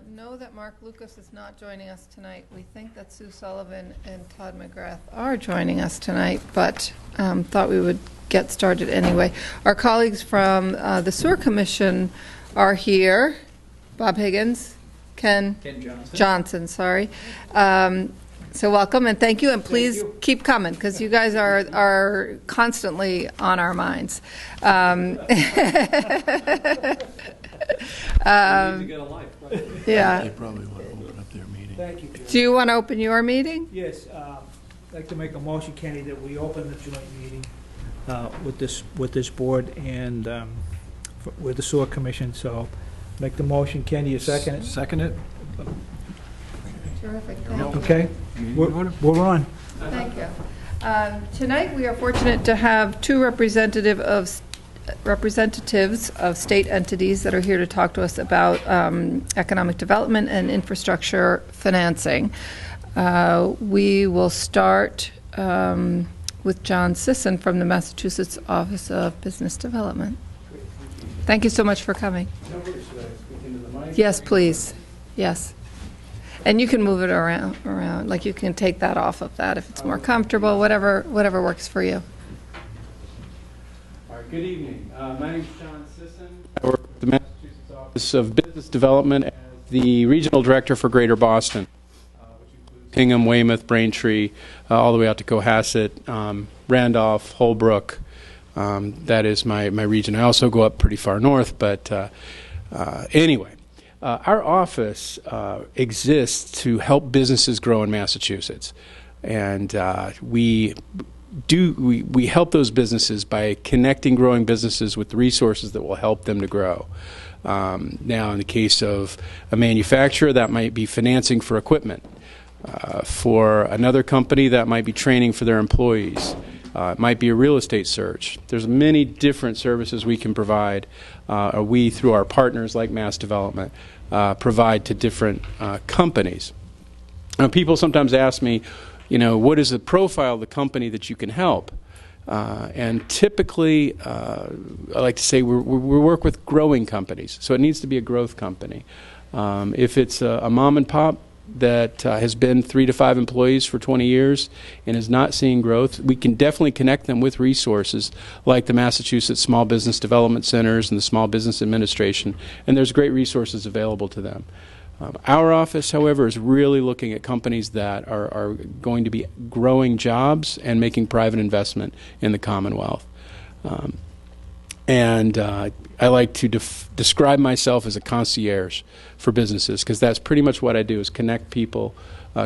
know that Mark Lucas is not joining us tonight. We think that Sue Sullivan and Todd McGrath are joining us tonight, but thought we would get started anyway. Our colleagues from the Sewer Commission are here. Bob Higgins, Ken Johnson, sorry. So welcome and thank you, and please keep coming because you guys are constantly on our minds. Yeah. They probably want to open up their meeting. Thank you, Joe. Do you want to open your meeting? Yes, I'd like to make a motion, Kenny, that we open the joint meeting with this board and with the Sewer Commission. So, make the motion, Kenny. You second it? Second it. Terrific. Thank you. Okay. We're on. Thank you. Tonight we are fortunate to have two representatives of state entities that are here to talk to us about economic development and infrastructure financing. We will start with John Sisson from the Massachusetts Office of Business Development. Thank you so much for coming. Yes, please. Yes. And you can move it around. Like you can take that off of that if it's more comfortable, whatever works for you. All right, good evening. My name is John Sisson. I work with the Massachusetts Office of Business Development as the Regional Director for Greater Boston, which includes Hingham, Weymouth, Braintree, all the way out to Cohasset, Randolph, Holbrook. That is my region. I also go up pretty far north, but anyway. Our office exists to help businesses grow in Massachusetts, and we help those businesses by connecting growing businesses with the resources that will help them to grow. Now, in the case of a manufacturer, that might be financing for equipment. For another company, that might be training for their employees. It might be a real estate search. There's many different services we can provide, we, through our partners like MassDevelopment, provide to different companies. Now, people sometimes ask me, what is the profile of the company that you can help? And typically, I like to say we work with growing companies, so it needs to be a growth company. If it's a mom and pop that has been 3 to 5 employees for 20 years and is not seeing growth, we can definitely connect them with resources like the Massachusetts Small Business Development Centers and the Small Business Administration, and there's great resources available to them. Our office, however, is really looking at companies that are going to be growing jobs and making private investment in the Commonwealth. And I like to describe myself as a concierge for businesses because that's pretty much what I do, is connect people,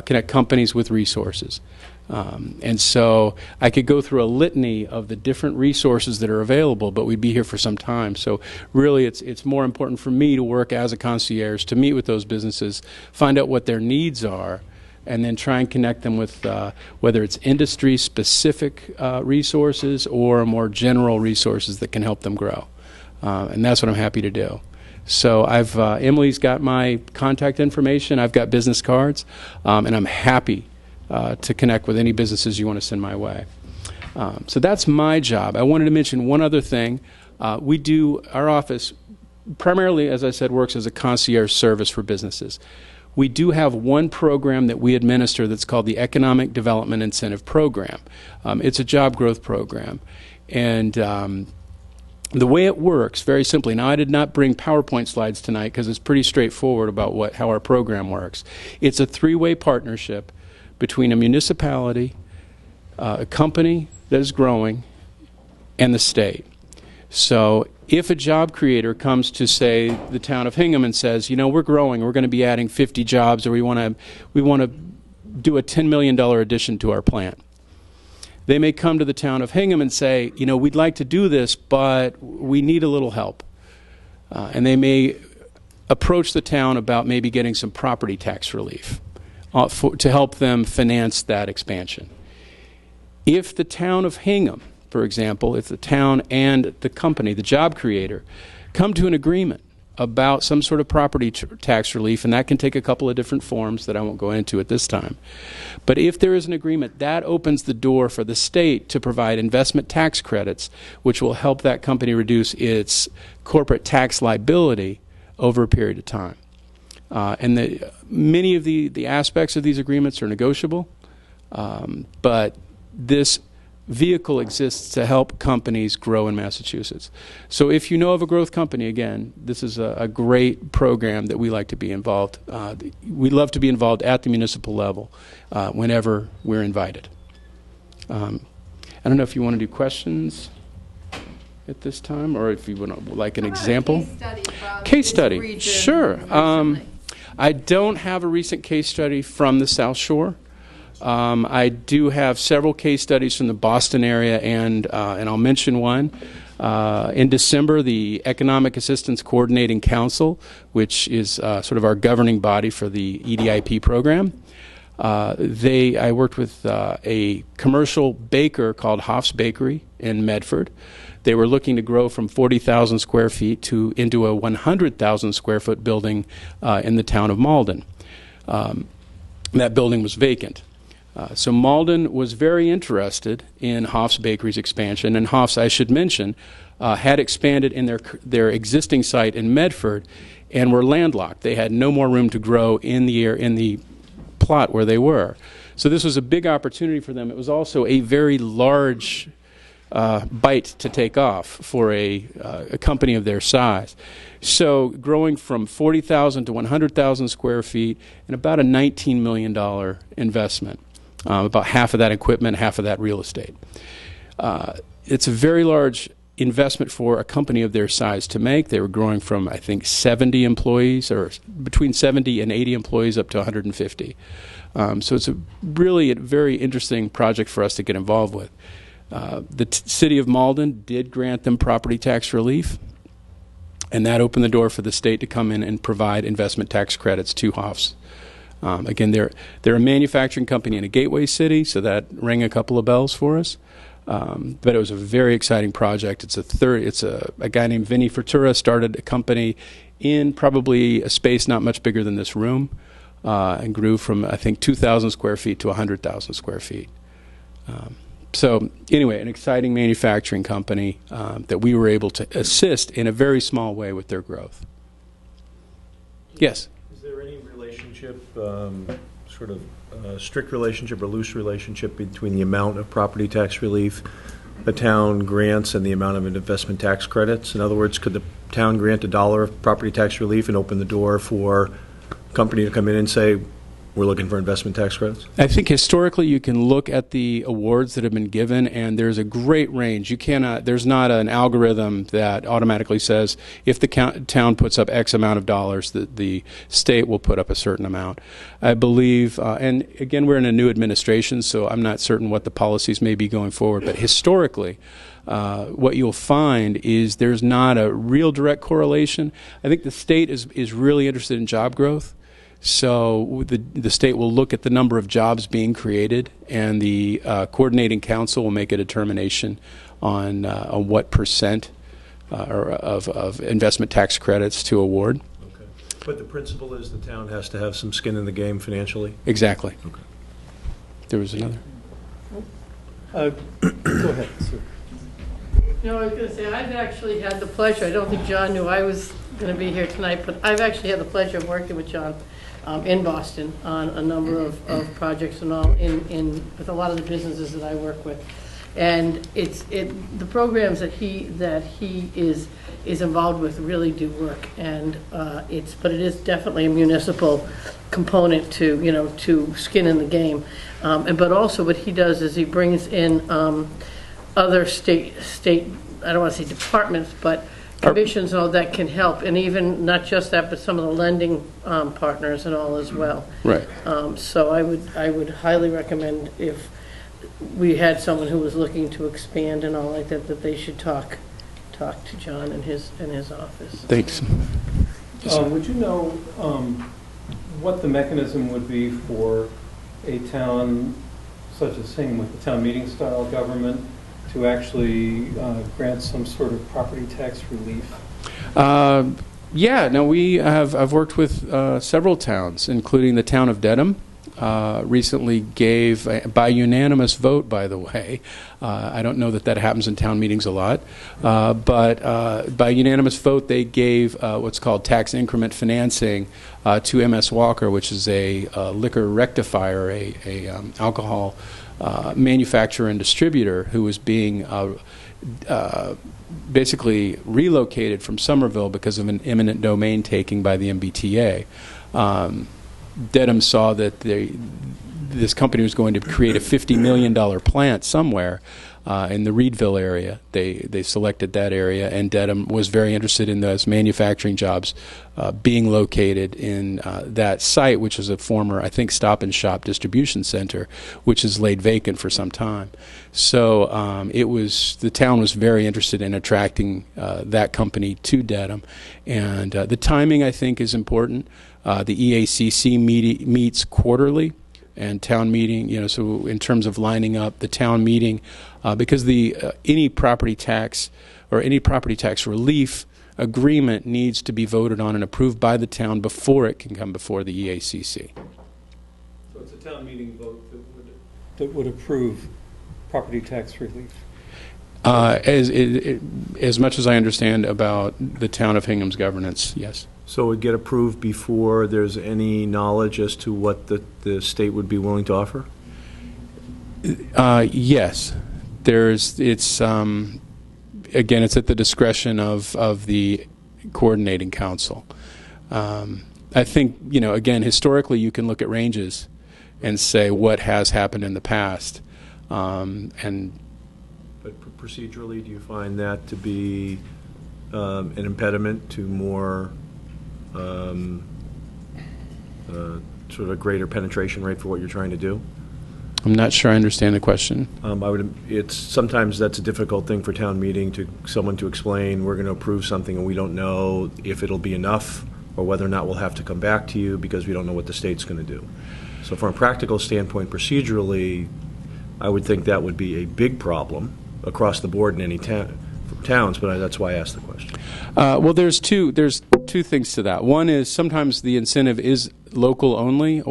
connect companies with resources. And so I could go through a litany of the different resources that are available, but we'd be here for some time. So really it's more important for me to work as a concierge, to meet with those businesses, find out what their needs are, and then try and connect them with whether it's industry-specific resources or more general resources that can help them grow. And that's what I'm happy to do. So Emily's got my contact information. I've got business cards, and I'm happy to connect with any businesses you want to send my way. So that's my job. I wanted to mention one other thing. Our office primarily, as I said, works as a concierge service for businesses. We do have one program that we administer that's called the Economic Development Incentive Program. It's a job growth program. And the way it works, very simply, now I did not bring PowerPoint slides tonight because it's pretty straightforward about how our program works. It's a 3-way partnership between a municipality, a company that is growing, and the state. So if a job creator comes to, say, the town of Hingham and says, we're growing, we're going to be adding 50 jobs, or we want to do a $10 million addition to our plant, they may come to the town of Hingham and say, we'd like to do this, but we need a little help. And they may approach the town about maybe getting some property tax relief to help them finance that expansion. If the town of Hingham, for example, if the town and the company, the job creator, come to an agreement about some sort of property tax relief, and that can take a couple of different forms that I won't go into at this time. But if there is an agreement, that opens the door for the state to provide investment tax credits, which will help that company reduce its corporate tax liability over a period of time. And many of the aspects of these agreements are negotiable, but this vehicle exists to help companies grow in Massachusetts. So if you know of a growth company, again, this is a great program that we like to be involved. We love to be involved at the municipal level whenever we're invited. I don't know if you want to do questions at this time, or if you would like an example. Case study, sure. I don't have a recent case study from the South Shore. I do have several case studies from the Boston area, and I'll mention one. In December, the Economic Assistance Coordinating Council, which is sort of our governing body for the EDIP program, I worked with a commercial baker called Hoff's Bakery in Medford. They were looking to grow from 40,000 square feet into a 100,000 square foot building in the town of Malden. That building was vacant. So Malden was very interested in Hoff's Bakery's expansion, and Hoff's, I should mention, had expanded in their existing site in Medford and were landlocked. They had no more room to grow in the plot where they were. So this was a big opportunity for them. It was also a very large bite to take off for a company of their size. So growing from 40,000 to 100,000 square feet and about a $19 million investment. About half of that equipment, half of that real estate. It's a very large investment for a company of their size to make. They were growing from, I think, 70 employees, or between 70 and 80 employees, up to 150. So it's a very interesting project for us to get involved with. The city of Malden did grant them property tax relief, and that opened the door for the state to come in and provide investment tax credits to Hoff's. Again, they're a manufacturing company in a gateway city, so that rang a couple of bells for us. But it was a very exciting project. It's a guy named Vinny Furtura started a company in probably a space not much bigger than this room, and grew from, I think, 2,000 square feet to 100,000 square feet. So anyway, an exciting manufacturing company that we were able to assist in a very small way with their growth. Yes? Is there any relationship, sort of strict relationship or loose relationship between the amount of property tax relief a town grants and the amount of investment tax credits? In other words, could the town grant $1 of property tax relief and open the door for a company to come in and say, we're looking for investment tax credits? I think historically you can look at the awards that have been given, and there's a great range. There's not an algorithm that automatically says if the town puts up X amount of dollars, the state will put up a certain amount. I believe, and again, we're in a new administration, so I'm not certain what the policies may be going forward, but historically, what you'll find is there's not a real direct correlation. I think the state is really interested in job growth. So the state will look at the number of jobs being created, and the coordinating council will make a determination on what percent of investment tax credits to award. Okay. But the principle is the town has to have some skin in the game financially? Exactly. Okay. There was another. Go ahead, sir. No, I was going to say, I've actually had the pleasure, I don't think John knew I was going to be here tonight, but I've actually had the pleasure of working with John in Boston on a number of projects and all with a lot of the businesses that I work with. And the programs that he is involved with really do work, and but it is definitely a municipal component to skin in the game. But also what he does is he brings in other state I don't want to say departments, but commissions and all that can help, and even not just that, but some of the lending partners and all as well. Right. So I would highly recommend, if we had someone who was looking to expand and all like that, that they should talk to John in his office. Thanks. Would you know what the mechanism would be for a town such as Hingham with the town meeting style government to actually grant some sort of property tax relief? Yeah, no, I've worked with several towns, including the town of Dedham. recently gave, by unanimous vote, by the way, I don't know that happens in town meetings a lot, but by unanimous vote they gave what's called tax increment financing to MS Walker, which is a liquor rectifier, a alcohol manufacturer and distributor who was being basically relocated from Somerville because of an eminent domain taking by the MBTA. Dedham saw that this company was going to create a $50 million plant somewhere in the Reedville area. They selected that area, and Dedham was very interested in those manufacturing jobs being located in that site, which is a former, I think, Stop and Shop distribution center, which has laid vacant for some time. So the town was very interested in attracting that company to Dedham, and the timing, I think, is important. The EACC meets quarterly, and town meeting, so in terms of lining up the town meeting, because any property tax or any property tax relief agreement needs to be voted on and approved by the town before it can come before the EACC. So it's a town meeting vote that would approve property tax relief? As much as I understand about the town of Hingham's governance, yes. So it would get approved before there's any knowledge as to what the state would be willing to offer? Yes. Again, it's at the discretion of the coordinating council. I think, again, historically you can look at ranges and say what has happened in the past. But procedurally, do you find that to be an impediment to more sort of a greater penetration rate for what you're trying to do? I'm not sure I understand the question. Sometimes that's a difficult thing for town meeting someone to explain. We're going to approve something and we don't know if it'll be enough or whether or not we'll have to come back to you because we don't know what the state's going to do. So from a practical standpoint, procedurally, I would think that would be a big problem across the board in any towns, but that's why I asked the question. Well, there's two things to that. One is sometimes the incentive is local only,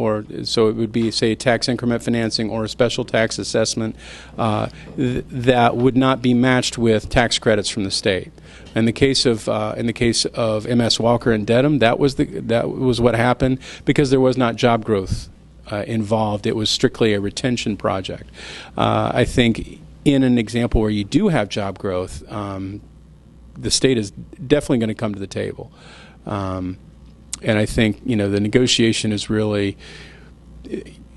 so it would be, say, tax increment financing or a special tax assessment that would not be matched with tax credits from the state. In the case of MS Walker and Dedham, that was what happened because there was not job growth involved. It was strictly a retention project. I think in an example where you do have job growth, the state is definitely going to come to the table. And I think, the negotiation is really,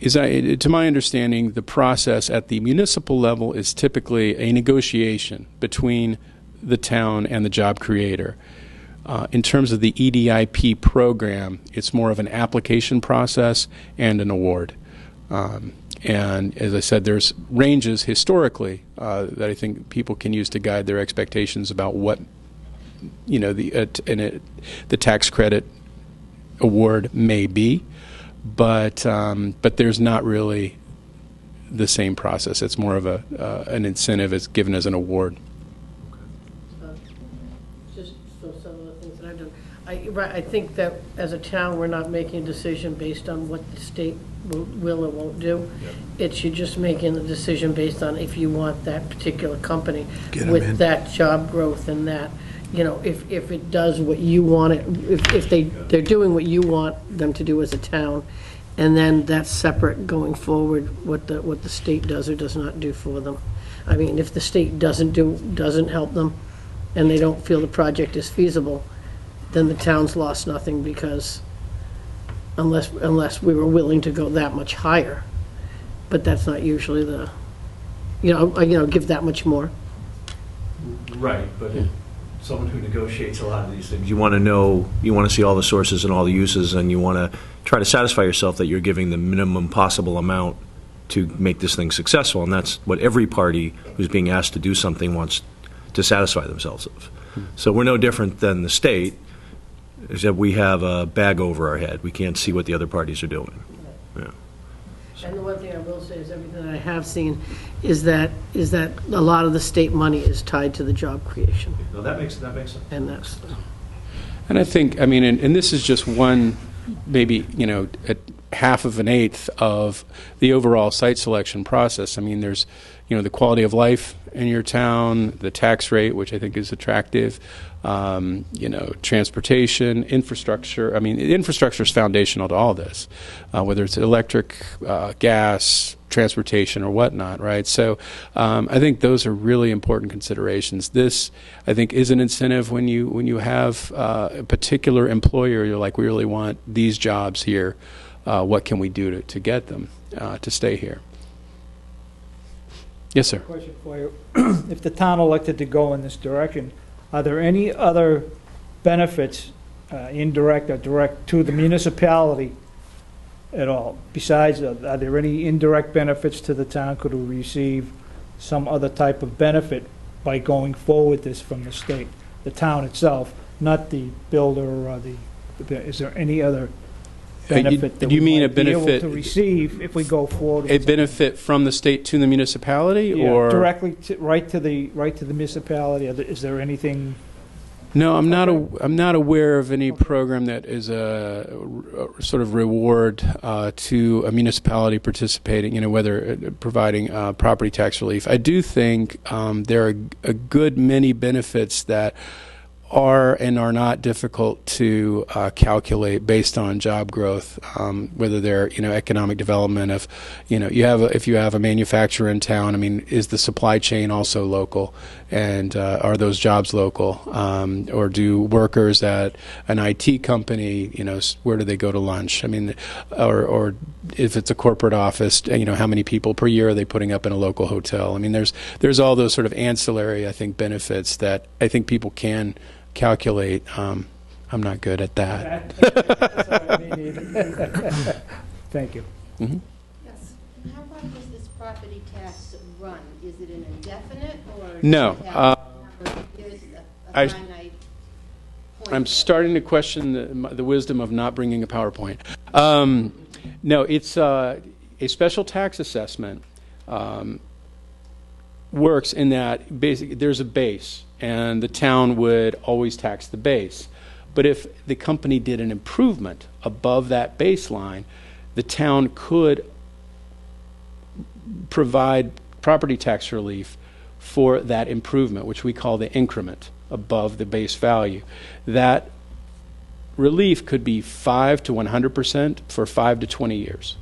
to my understanding, the process at the municipal level is typically a negotiation between the town and the job creator. In terms of the EDIP program, it's more of an application process and an award. And as I said, there's ranges historically that I think people can use to guide their expectations about what the tax credit award may be, but there's not really the same process. It's more of an incentive. It's given as an award. Just so some of the things that I've done, I think that as a town, we're not making a decision based on what the state will or won't do. Yep. It's you're just making the decision based on if you want that particular company with that job growth and that, if it does what you want it, if they're doing what you want them to do as a town, and then that's separate going forward what the state does or does not do for them. I mean, if the state doesn't help them and they don't feel the project is feasible, then the town's lost nothing because unless we were willing to go that much higher. But that's not usually give that much more. Right, but someone who negotiates a lot of these things, you want to see all the sources and all the uses, and you want to try to satisfy yourself that you're giving the minimum possible amount to make this thing successful, and that's what every party who's being asked to do something wants to satisfy themselves of. So we're no different than the state, except we have a bag over our head. We can't see what the other parties are doing. Yeah. And the one thing I will say is everything that I have seen is that a lot of the state money is tied to the job creation. No, that makes sense. And I think, and this is just one, maybe, half of an eighth of the overall site selection process. I mean, there's, the quality of life in your town, the tax rate, which I think is attractive, transportation, infrastructure. I mean, infrastructure is foundational to all this, whether it's electric, gas, transportation, or whatnot, right? So I think those are really important considerations. This, I think, is an incentive when you have a particular employer. You're like, we really want these jobs here. What can we do to get them to stay here? Yes, sir. Question for you. If the town elected to go in this direction, are there any other benefits, indirect or direct, to the municipality at all? Besides, are there any indirect benefits to the town? Could we receive some other type of benefit by going forward this from the state, the town itself, not the builder or is there any other benefit that you we mean might a benefit, be able to receive if we go forward? A benefit from the state to the municipality, or directly right to the municipality? Is there anything? No, I'm not aware of any program that is a sort of reward to a municipality participating. Whether providing property tax relief. I do think there are a good many benefits that are and are not difficult to calculate based on job growth, whether they're economic development of if you have a manufacturer in town. I mean, is the supply chain also local, and are those jobs local, or do workers at an IT company, where do they go to lunch? I mean, or if it's a corporate office, how many people per year are they putting up in a local hotel? I mean, there's all those sort of ancillary, I think, benefits that I think people can calculate. I'm not good at that. Thank you. Mm-hmm. Yes. How long does this property tax run? Is it an indefinite or? No. There's a finite point? I'm starting to question the wisdom of not bringing a PowerPoint. No, it's a special tax assessment works in that basically there's a base, and the town would always tax the base. But if the company did an improvement above that baseline, the town could provide property tax relief for that improvement, which we call the increment above the base value. That relief could be 5 to 100% for 5 to 20 years.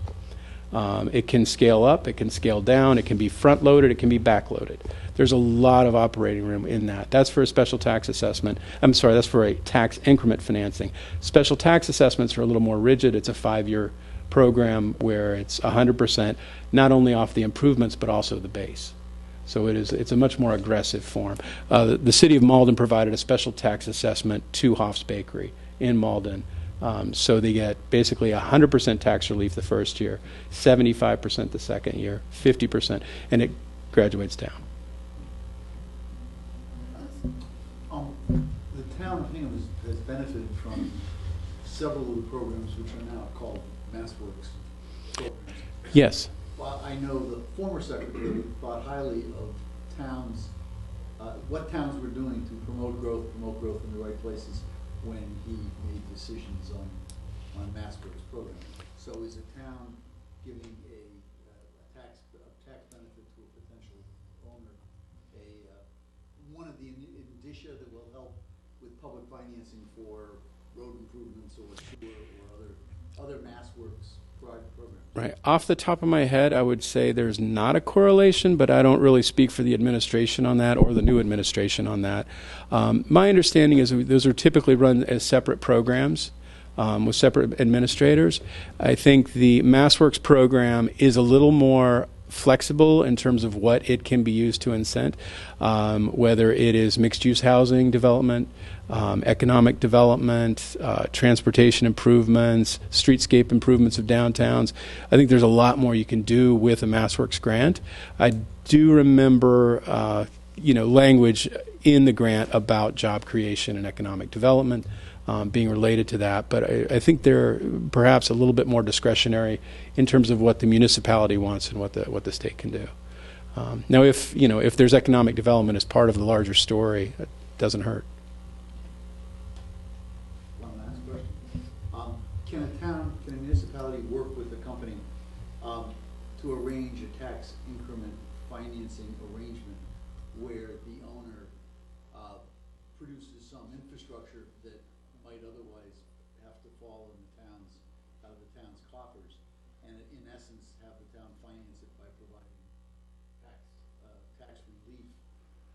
It can scale up, it can scale down, it can be front-loaded, it can be back-loaded. There's a lot of operating room in that. That's for a special tax assessment. I'm sorry, that's for a tax increment financing. Special tax assessments are a little more rigid. It's a 5-year program where it's 100%, not only off the improvements, but also the base. So it's a much more aggressive form. The city of Malden provided a special tax assessment to Hoff's Bakery in Malden. So they get basically 100% tax relief the first year, 75% the second year, 50%, and it graduates down. The town of Hingham has benefited from several of the programs which are now called MassWorks programs. Yes. Well, I know the former secretary thought highly of towns, what towns were doing to promote growth in the right places when he made decisions on MassWorks programs. So is a town giving a tax benefit to a potential owner one of the indicia that will help with public financing for road improvements or sewer or other MassWorks programs? Right. Off the top of my head, I would say there's not a correlation, but I don't really speak for the administration on that or the new administration on that. My understanding is those are typically run as separate programs with separate administrators. I think the MassWorks program is a little more flexible in terms of what it can be used to incent, whether it is mixed-use housing development, economic development, transportation improvements, streetscape improvements of downtowns. I think there's a lot more you can do with a MassWorks grant. I do remember, language in the grant about job creation and economic development being related to that, but I think they're perhaps a little bit more discretionary in terms of what the municipality wants and what the state can do. Now, if there's economic development as part of the larger story, it doesn't hurt. One last question. can a municipality work with a company to arrange a tax increment financing arrangement where the owner produces some infrastructure that might otherwise have to fall out of the town's coffers, and in essence have the town finance it by providing tax relief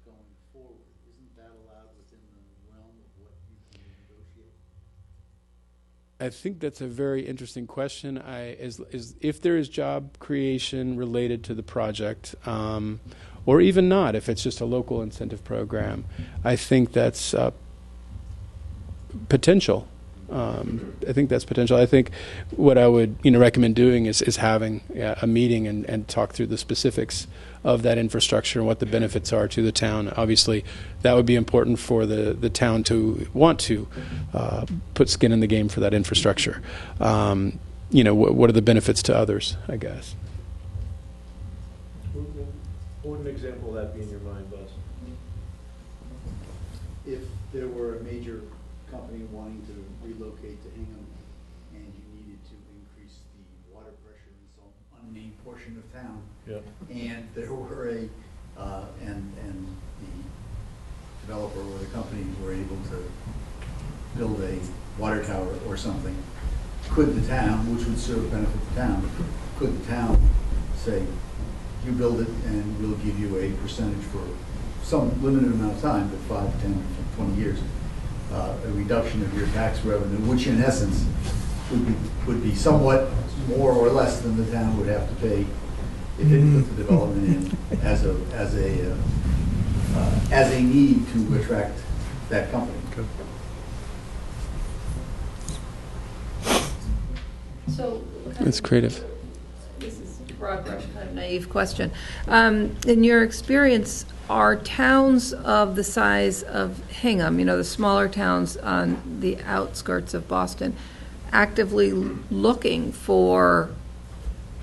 going forward? Isn't that allowed within the realm of what you can negotiate? I think that's a very interesting question. If there is job creation related to the project, or even not, if it's just a local incentive program, I think that's potential. I think that's potential. I think what I would recommend doing is having a meeting and talk through the specifics of that infrastructure and what the benefits are to the town. Obviously, that would be important for the town to want to put skin in the game for that infrastructure. What are the benefits to others, I guess. What would an example of that be in your mind, Buzz? If there were a major company wanting to relocate to Hingham and you needed to increase the water pressure in some unnamed portion of town, and there were and the developer or the company were able to build a water tower or something, could the town, which would serve benefit the town, could the town say, you build it and we'll give you a percentage for some limited amount of time, but 5, 10, 20 years, a reduction of your tax revenue, which in essence would be somewhat more or less than the town would have to pay if it put the development in as a need to attract that company. So That's creative. This is a broad brush, kind of naive question. In your experience, are towns of the size of Hingham, the smaller towns on the outskirts of Boston, actively looking for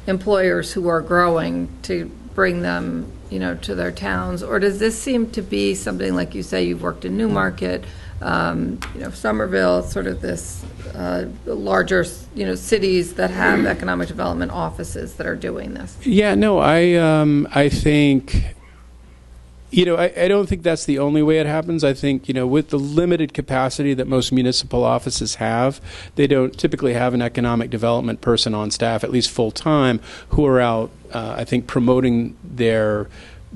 employers who are growing to bring them, to their towns? Or does this seem to be something, like you say, you've worked in Newmarket, Somerville, sort of this larger, cities that have economic development offices that are doing this? Yeah, no, I think, I don't think that's the only way it happens. I think, with the limited capacity that most municipal offices have, they don't typically have an economic development person on staff, at least full-time, who are out, I think, promoting their,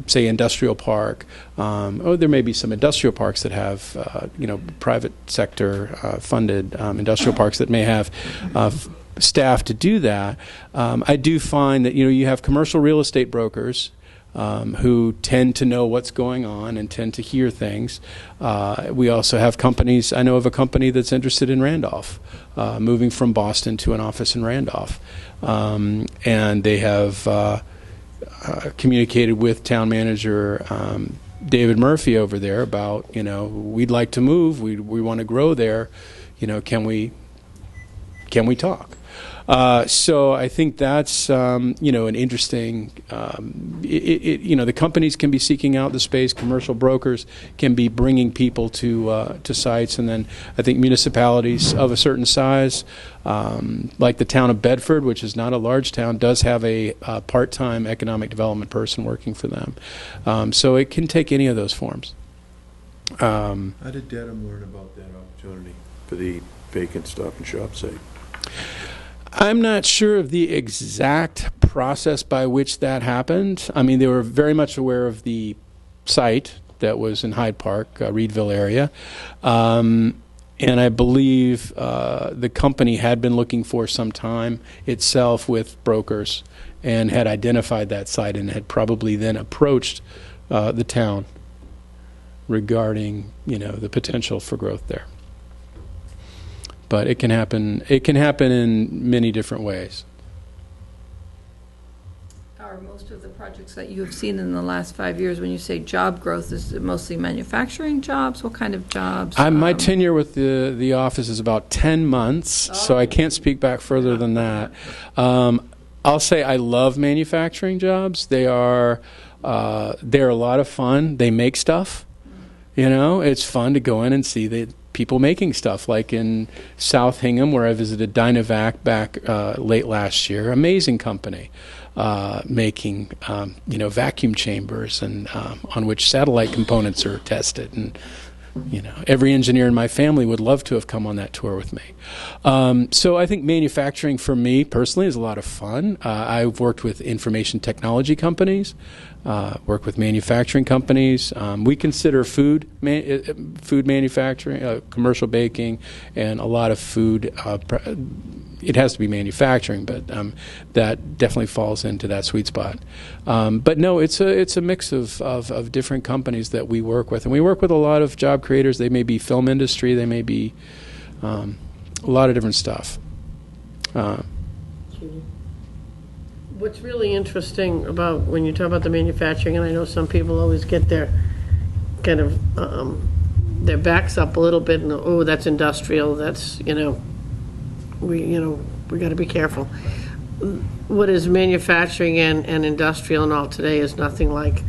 say, industrial park. There may be some industrial parks that have, private sector funded industrial parks that may have staff to do that. I do find that, you have commercial real estate brokers who tend to know what's going on and tend to hear things. We also have companies. I know of a company that's interested in Randolph, moving from Boston to an office in Randolph. And they have communicated with town manager David Murphy over there about, we'd like to move. We want to grow there. Can we talk? So I think that's an interesting. The companies can be seeking out the space. Commercial brokers can be bringing people to sites, and then I think municipalities of a certain size, like the town of Bedford, which is not a large town, does have a part-time economic development person working for them. So it can take any of those forms. How did Dedham learn about that opportunity for the vacant Stop and Shop site? I'm not sure of the exact process by which that happened. I mean, they were very much aware of the site that was in Hyde Park, Reedville area. And I believe the company had been looking for some time itself with brokers and had identified that site and had probably then approached the town regarding, the potential for growth there. But it can happen. It can happen in many different ways. Are most of the projects that you have seen in the last 5 years, when you say job growth, is it mostly manufacturing jobs? What kind of jobs? My tenure with the office is about 10 months, so I can't speak back further than that. I'll say I love manufacturing jobs. They're a lot of fun. They make stuff. It's fun to go in and see people making stuff, like in South Hingham, where I visited Dynavac back late last year. Amazing company, making vacuum chambers and on which satellite components are tested. And every engineer in my family would love to have come on that tour with me. So I think manufacturing for me personally is a lot of fun. I've worked with information technology companies, worked with manufacturing companies. We consider food manufacturing, commercial baking, and a lot of food. It has to be manufacturing, but that definitely falls into that sweet spot. But no, it's a mix of different companies that we work with, and we work with a lot of job creators. They may be film industry, they may be a lot of different stuff. What's really interesting about when you talk about the manufacturing, and I know some people always get their kind of their backs up a little bit, and oh, that's industrial. That's we got to be careful. What is manufacturing and industrial and all today is nothing like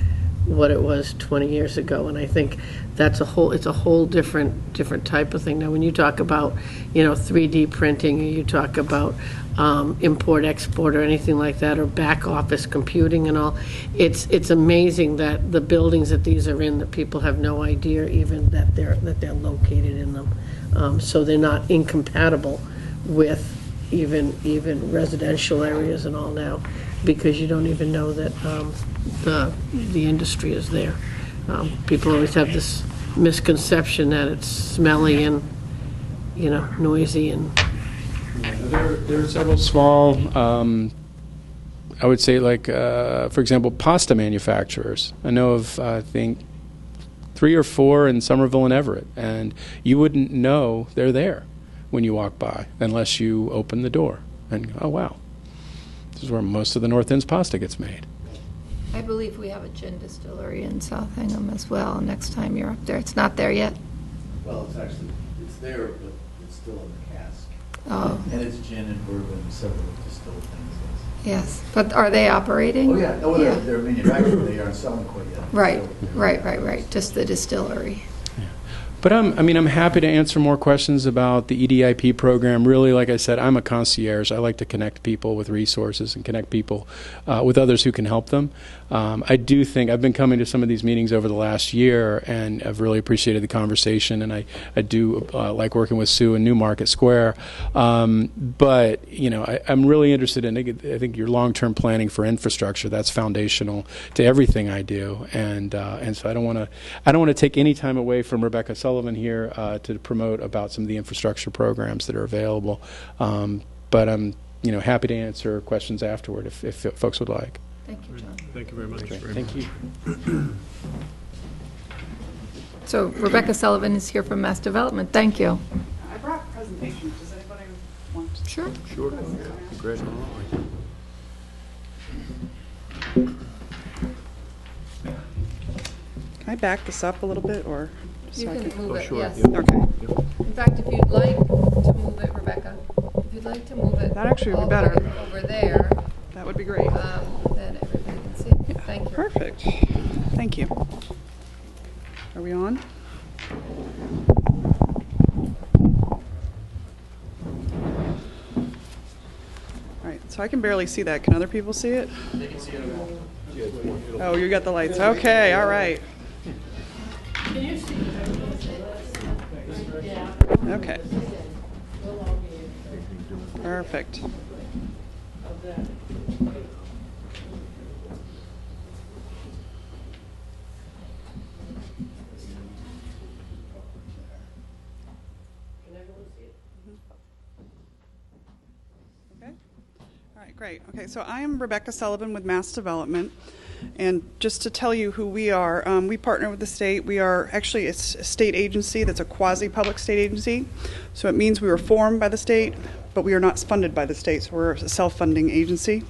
what it was 20 years ago, and I think it's a whole different type of thing. Now, when you talk about 3D printing, or you talk about import export or anything like that, or back office computing and all, it's amazing that the buildings that these are in, that people have no idea even that they're located in them. So they're not incompatible with even residential areas and all now, because you don't even know that the industry is there. People always have this misconception that it's smelly and noisy and. There are several small, I would say, like for example, pasta manufacturers. I know of I think 3 or 4 in Somerville and Everett, and you wouldn't know they're there when you walk by unless you open the door and oh wow, this is where most of the North End's pasta gets made. I believe we have a gin distillery in South Hingham as well. Next time you're up there, it's not there yet. Well, it's there, but it's still in the cask. Oh, And it's gin and bourbon, several distilled things. yes. But are they operating? Oh, yeah. Oh, they're manufacturing, they aren't selling quite yet. Right. Just the distillery. But I'm happy to answer more questions about the EDIP program. Really, like I said, I'm a concierge. I like to connect people with resources and connect people with others who can help them. I do think I've been coming to some of these meetings over the last year, and I've really appreciated the conversation. And I do like working with Sue in Newmarket Square. But I'm really interested in. I think your long-term planning for infrastructure, that's foundational to everything I do. And so I don't want to take any time away from Rebecca Sullivan here to promote about some of the infrastructure programs that are available. But I'm happy to answer questions afterward if folks would like. Thank you, John. Thank you very much. Thank you. So Rebecca Sullivan is here from MassDevelopment. Thank you. I brought presentations. Does anybody want to? Sure. Sure. Great. Can I back this up a little bit, or? You can move it, sure, yes. yeah. Okay. In fact, if you'd like to move it, Rebecca, if you'd like to move it. That actually would be all the way better. over there, That would be great. then everybody can see. Thank you. Perfect. Thank you. Are we on? All right, so I can barely see that. Can other people see it? They can see it. Oh, you got the lights. Okay, all right. Can you see? Okay. Perfect. Okay. All right, great. Okay, so I am Rebecca Sullivan with MassDevelopment. And just to tell you who we are, we partner with the state. We are actually a state agency that's a quasi-public state agency. So it means we were formed by the state, but we are not funded by the state. So we're a self-funding agency.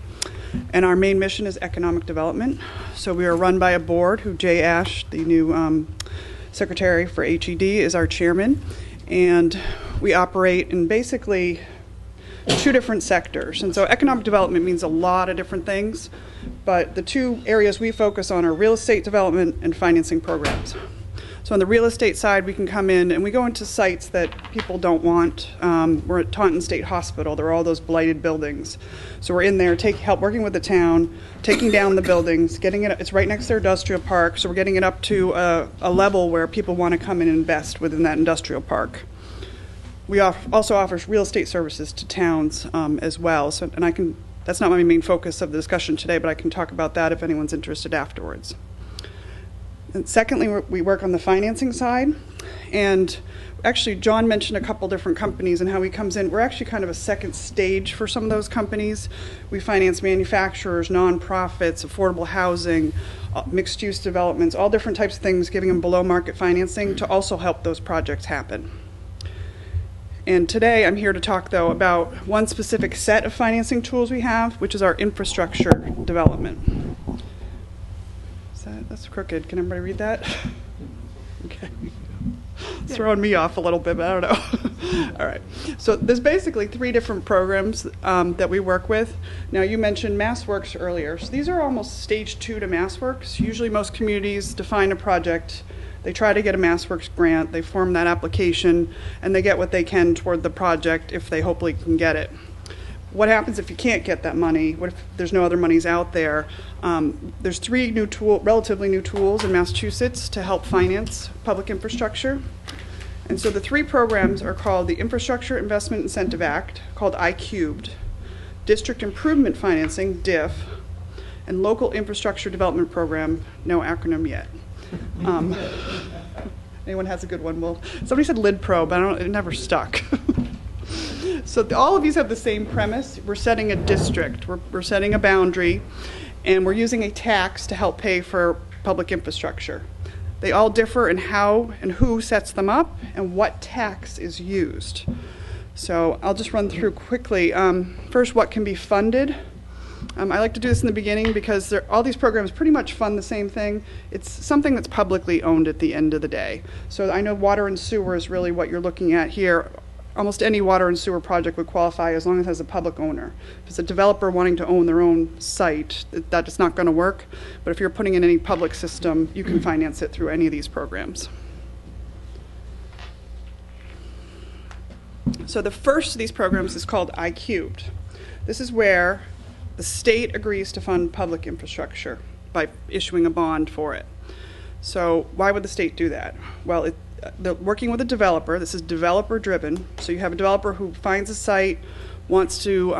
And our main mission is economic development. So we are run by a board who Jay Ash, the new secretary for HED, is our chairman. And we operate in basically 2 different sectors. And so economic development means a lot of different things. But the 2 areas we focus on are real estate development and financing programs. So on the real estate side, we can come in and we go into sites that people don't want. We're at Taunton State Hospital. There are all those blighted buildings. So we're in there, working with the town, taking down the buildings, getting it. It's right next to their industrial park, so we're getting it up to a level where people want to come in and invest within that industrial park. We also offer real estate services to towns as well. So, and that's not my main focus of the discussion today, but I can talk about that if anyone's interested afterwards. And secondly, we work on the financing side. And actually, John mentioned a couple different companies and how he comes in. We're actually kind of a second stage for some of those companies. We finance manufacturers, nonprofits, affordable housing, mixed-use developments, all different types of things, giving them below-market financing to also help those projects happen. And today, I'm here to talk, though, about one specific set of financing tools we have, which is our infrastructure development. That's crooked. Can everybody read that? Okay. It's throwing me off a little bit, but I don't know. All right. So there's basically 3 different programs that we work with. Now, you mentioned MassWorks earlier. So these are almost stage 2 to MassWorks. Usually most communities define a project. They try to get a MassWorks grant. They form that application, and they get what they can toward the project if they hopefully can get it. What happens if you can't get that money? What if there's no other monies out there? There's 3 relatively new tools in Massachusetts to help finance public infrastructure. And so the 3 programs are called the Infrastructure Investment Incentive Act, called I-Cubed, District Improvement Financing, Diff, and Local Infrastructure Development Program, no acronym yet. Anyone has a good one? Well, somebody said LidPro, but it never stuck. So all of these have the same premise. We're setting a district, we're setting a boundary, and we're using a tax to help pay for public infrastructure. They all differ in how and who sets them up and what tax is used. So I'll just run through quickly. First, what can be funded. I like to do this in the beginning because all these programs pretty much fund the same thing. It's something that's publicly owned at the end of the day. So I know water and sewer is really what you're looking at here. Almost any water and sewer project would qualify as long as it has a public owner. If it's a developer wanting to own their own site, that's not going to work. But if you're putting in any public system, you can finance it through any of these programs. So the first of these programs is called I-Cubed. This is where the state agrees to fund public infrastructure by issuing a bond for it. So why would the state do that? Well, they're working with a developer. This is developer driven. So you have a developer who finds a site, wants to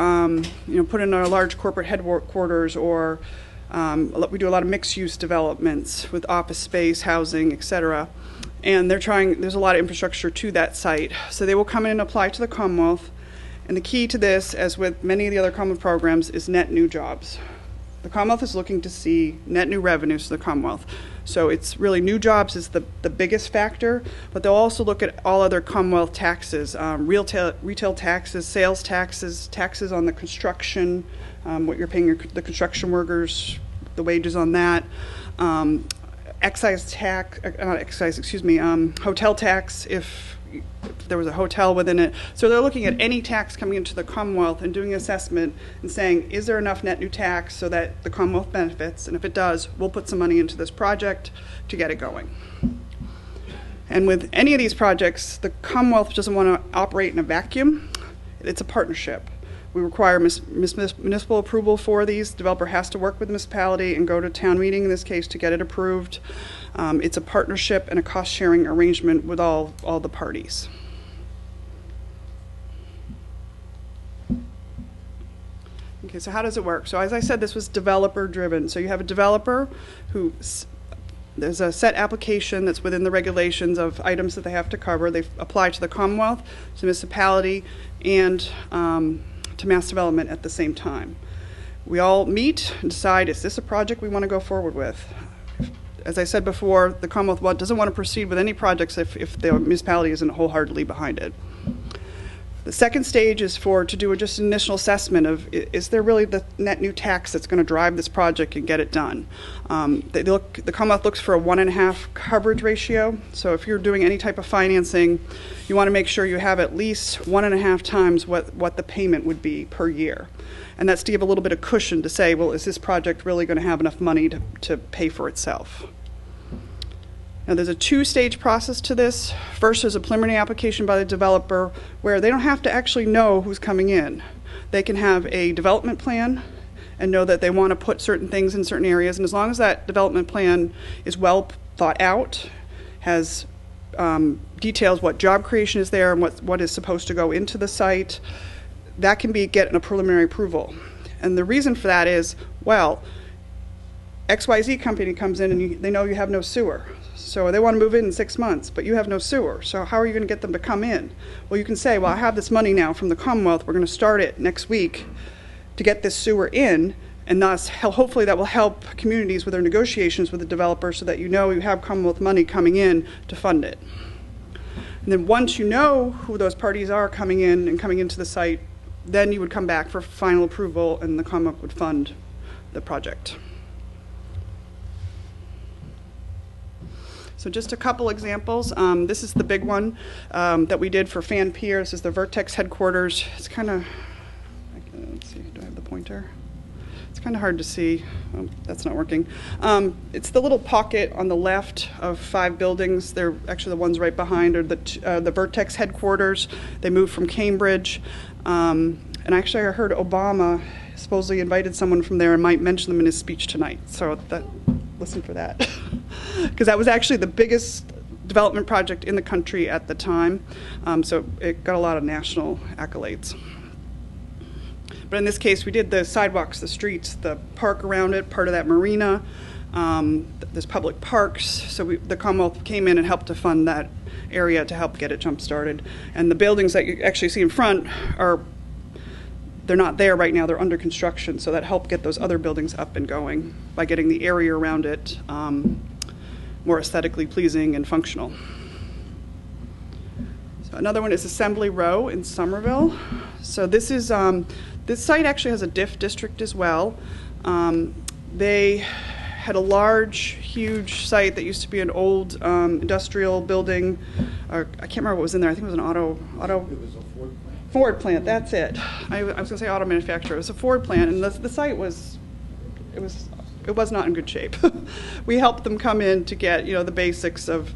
put in a large corporate headquarters, or we do a lot of mixed use developments with office space, housing, etc. And there's a lot of infrastructure to that site. So they will come in and apply to the Commonwealth. And the key to this, as with many of the other Commonwealth programs, is net new jobs. The Commonwealth is looking to see net new revenues to the Commonwealth. So it's really new jobs is the biggest factor, but they'll also look at all other Commonwealth taxes, retail taxes, sales taxes, taxes on the construction, what you're paying the construction workers, the wages on that, hotel tax if there was a hotel within it. So they're looking at any tax coming into the Commonwealth and doing an assessment and saying, is there enough net new tax so that the Commonwealth benefits? And if it does, we'll put some money into this project to get it going. And with any of these projects, the Commonwealth doesn't want to operate in a vacuum. It's a partnership. We require municipal approval for these. The developer has to work with the municipality and go to town meeting in this case to get it approved. It's a partnership and a cost-sharing arrangement with all the parties. Okay, so how does it work? So as I said, this was developer-driven. So you have a developer who, there's a set application that's within the regulations of items that they have to cover. They apply to the Commonwealth, to the municipality, and to MassDevelopment at the same time. We all meet and decide, is this a project we want to go forward with? As I said before, the Commonwealth doesn't want to proceed with any projects if the municipality isn't wholeheartedly behind it. The second stage is to do just an initial assessment of, is there really the net new tax that's going to drive this project and get it done? The Commonwealth looks for a 1.5 coverage ratio. So if you're doing any type of financing, you want to make sure you have at least 1.5 times what the payment would be per year. And that's to give a little bit of cushion to say, well, is this project really going to have enough money to pay for itself? Now, there's a two-stage process to this. First, there's a preliminary application by the developer where they don't have to actually know who's coming in. They can have a development plan and know that they want to put certain things in certain areas. And as long as that development plan is well thought out, has details what job creation is there and what is supposed to go into the site, that can be getting a preliminary approval. And the reason for that is, well, XYZ company comes in and they know you have no sewer. So they want to move in 6 months, but you have no sewer. So how are you going to get them to come in? Well, you can say, well, I have this money now from the Commonwealth. We're going to start it next week to get this sewer in, and thus hopefully that will help communities with their negotiations with the developer so that you know you have Commonwealth money coming in to fund it. And then once you know who those parties are coming in and coming into the site, then you would come back for final approval and the Commonwealth would fund the project. So just a couple examples. This is the big one that we did for Fan Pier. This is the Vertex headquarters. It's kind of, let's see, do I have the pointer? It's kind of hard to see. Oh, that's not working. It's the little pocket on the left of 5 buildings. They're actually the ones right behind are the Vertex headquarters. They moved from Cambridge. And actually I heard Obama supposedly invited someone from there and might mention them in his speech tonight. So listen for that. Because that was actually the biggest development project in the country at the time. So it got a lot of national accolades. But in this case, we did the sidewalks, the streets, the park around it, part of that marina. There's public parks. So the Commonwealth came in and helped to fund that area to help get it jump-started. And the buildings that you actually see in front they're not there right now, they're under construction, so that helped get those other buildings up and going by getting the area around it more aesthetically pleasing and functional. So another one is Assembly Row in Somerville. So this is, this site actually has a Diff district as well. They had a large, huge site that used to be an old industrial building. I can't remember what was in there. I think it was an auto. It was a Ford plant, that's it. I was going to say auto manufacturer. It was a Ford plant, and the site was not in good shape. We helped them come in to get the basics of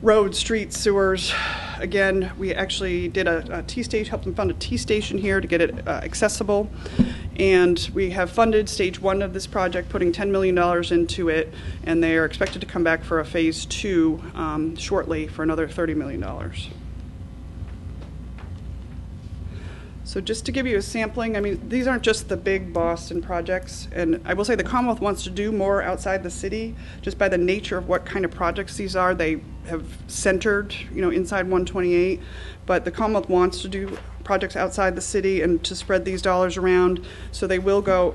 roads, streets, sewers. Again, we actually did a T station, helped them fund a T station here to get it accessible. And we have funded stage 1 of this project, putting $10 million into it, and they are expected to come back for a phase 2 shortly for another $30 million. So just to give you a sampling, I mean, these aren't just the big Boston projects, and I will say the Commonwealth wants to do more outside the city, just by the nature of what kind of projects these are. They have centered, inside 128, but the Commonwealth wants to do projects outside the city and to spread these dollars around, so we will go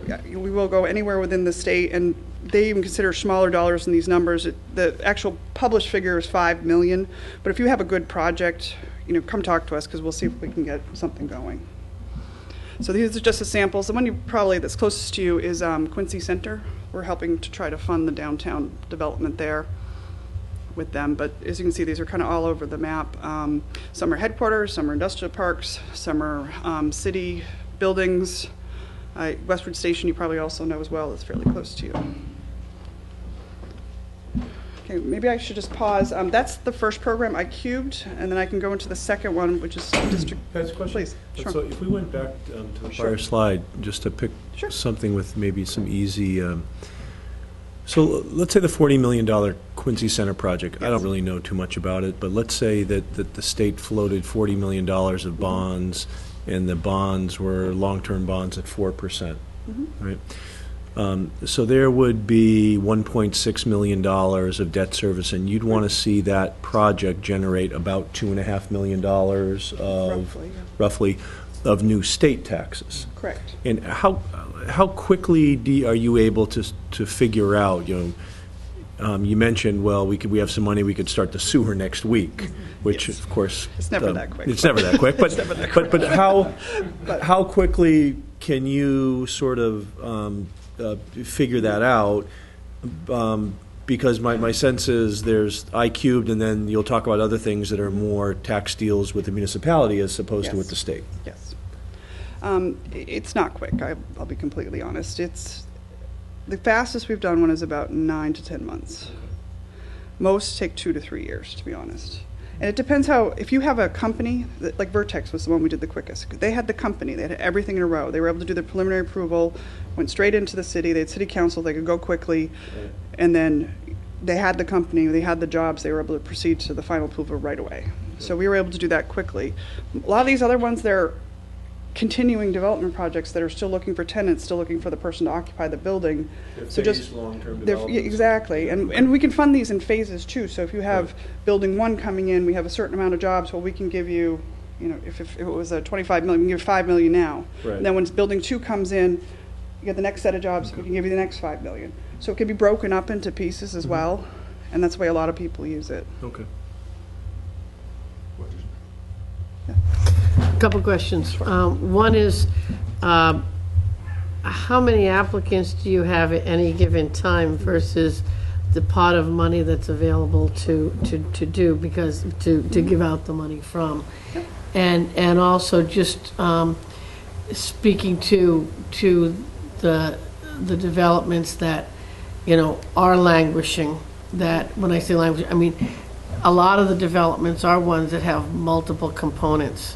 anywhere within the state, and they even consider smaller dollars in these numbers. The actual published figure is $5 million, but if you have a good project, come talk to us because we'll see if we can get something going. So these are just the samples. The one that's closest to you is Quincy Center. We're helping to try to fund the downtown development there with them. But as you can see, these are kind of all over the map. Some are headquarters, some are industrial parks, some are city buildings. Westwood Station you probably also know as well. It's fairly close to you. Okay, maybe I should just pause. That's the first program I cubed, and then I can go into the second one, which is district. That's a question. Please. Sure. So if we went back to the Sure. prior slide, just to pick Sure. something with maybe some easy. So let's say the $40 million Quincy Center project. Yes. I don't really know too much about it, but let's say that the state floated $40 million of bonds, and the bonds were long-term bonds at 4%. Right. So there would be $1.6 million of debt service, and you'd want to see that project generate about $2.5 million of roughly of new state taxes. Correct. And how quickly are you able to figure out? You mentioned, well, we have some money, we could start the sewer next week, which Yes. of course It's never that quick. It's never that quick. But It's never that quick. but how quickly can you sort of figure that out? Because my sense is there's I-cubed, and then you'll talk about other things that are more tax deals with the municipality as opposed to Yes. with the state. Yes. It's not quick, I'll be completely honest. It's the fastest we've done one is about 9 to 10 months. Most take 2 to 3 years, to be honest. And it depends how, if you have a company, like Vertex was the one we did the quickest. They had the company, they had everything in a row. They were able to do their preliminary approval, went straight into the city, they had city council, they could go quickly, and then they had the company, they had the jobs, they were able to proceed to the final approval right away. So we were able to do that quickly. A lot of these other ones, they're continuing development projects that are still looking for tenants, still looking for the person to occupy the building. So just long-term development. Exactly, and we can fund these in phases too. So if you have building 1 coming in, we have a certain amount of jobs. Well, we can give you, if it was a 25 million, we can give 5 million now. Right. And then when building 2 comes in, you get the next set of jobs. We can give you the next 5 million. So it can be broken up into pieces as well, and that's the way a lot of people use it. Okay. Couple questions. One is, how many applicants do you have at any given time versus the pot of money that's available to do, because to give out the money from? And also just speaking to the developments that, are languishing, that when I say languishing, I mean, a lot of the developments are ones that have multiple components.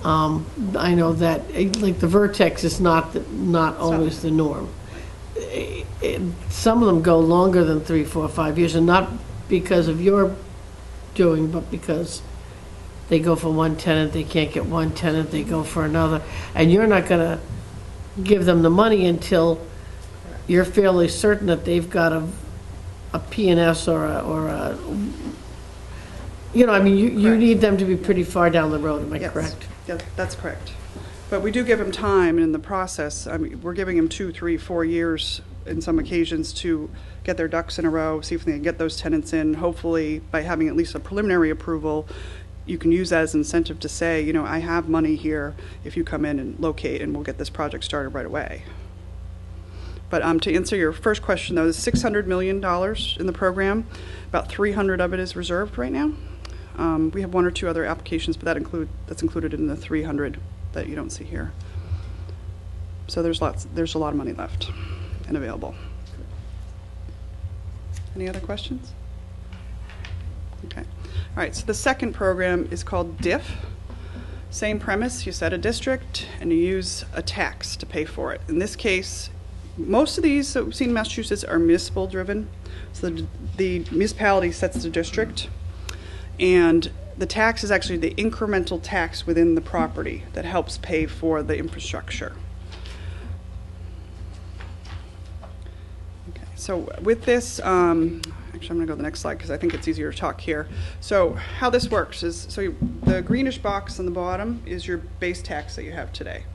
I know that, like the Vertex is not always the norm. Some of them go longer than 3, 4, 5 years, and not because of your doing, but because they go for one tenant, they can't get one tenant, they go for another, and you're not going to give them the money until you're fairly certain that they've got a P&S or a you need them to be pretty far down the road. Am I correct? Yeah, that's correct. But we do give them time in the process. I mean, we're giving them 2, 3, 4 years in some occasions to get their ducks in a row, see if they can get those tenants in. Hopefully, by having at least a preliminary approval, you can use that as incentive to say, I have money here if you come in and locate, and we'll get this project started right away. But to answer your first question, though, there's $600 million in the program. About 300 of it is reserved right now. We have 1 or 2 other applications, but that's included in the 300 that you don't see here. So there's a lot of money left and available. Any other questions? Okay. All right, so the second program is called Diff. Same premise, you set a district and you use a tax to pay for it. In this case, most of these that we've seen in Massachusetts are municipal driven. So the municipality sets the district, and the tax is actually the incremental tax within the property that helps pay for the infrastructure. Okay, so with this, actually I'm going to go to the next slide because I think it's easier to talk here. So how this works is, the greenish box on the bottom is your base tax that you have today.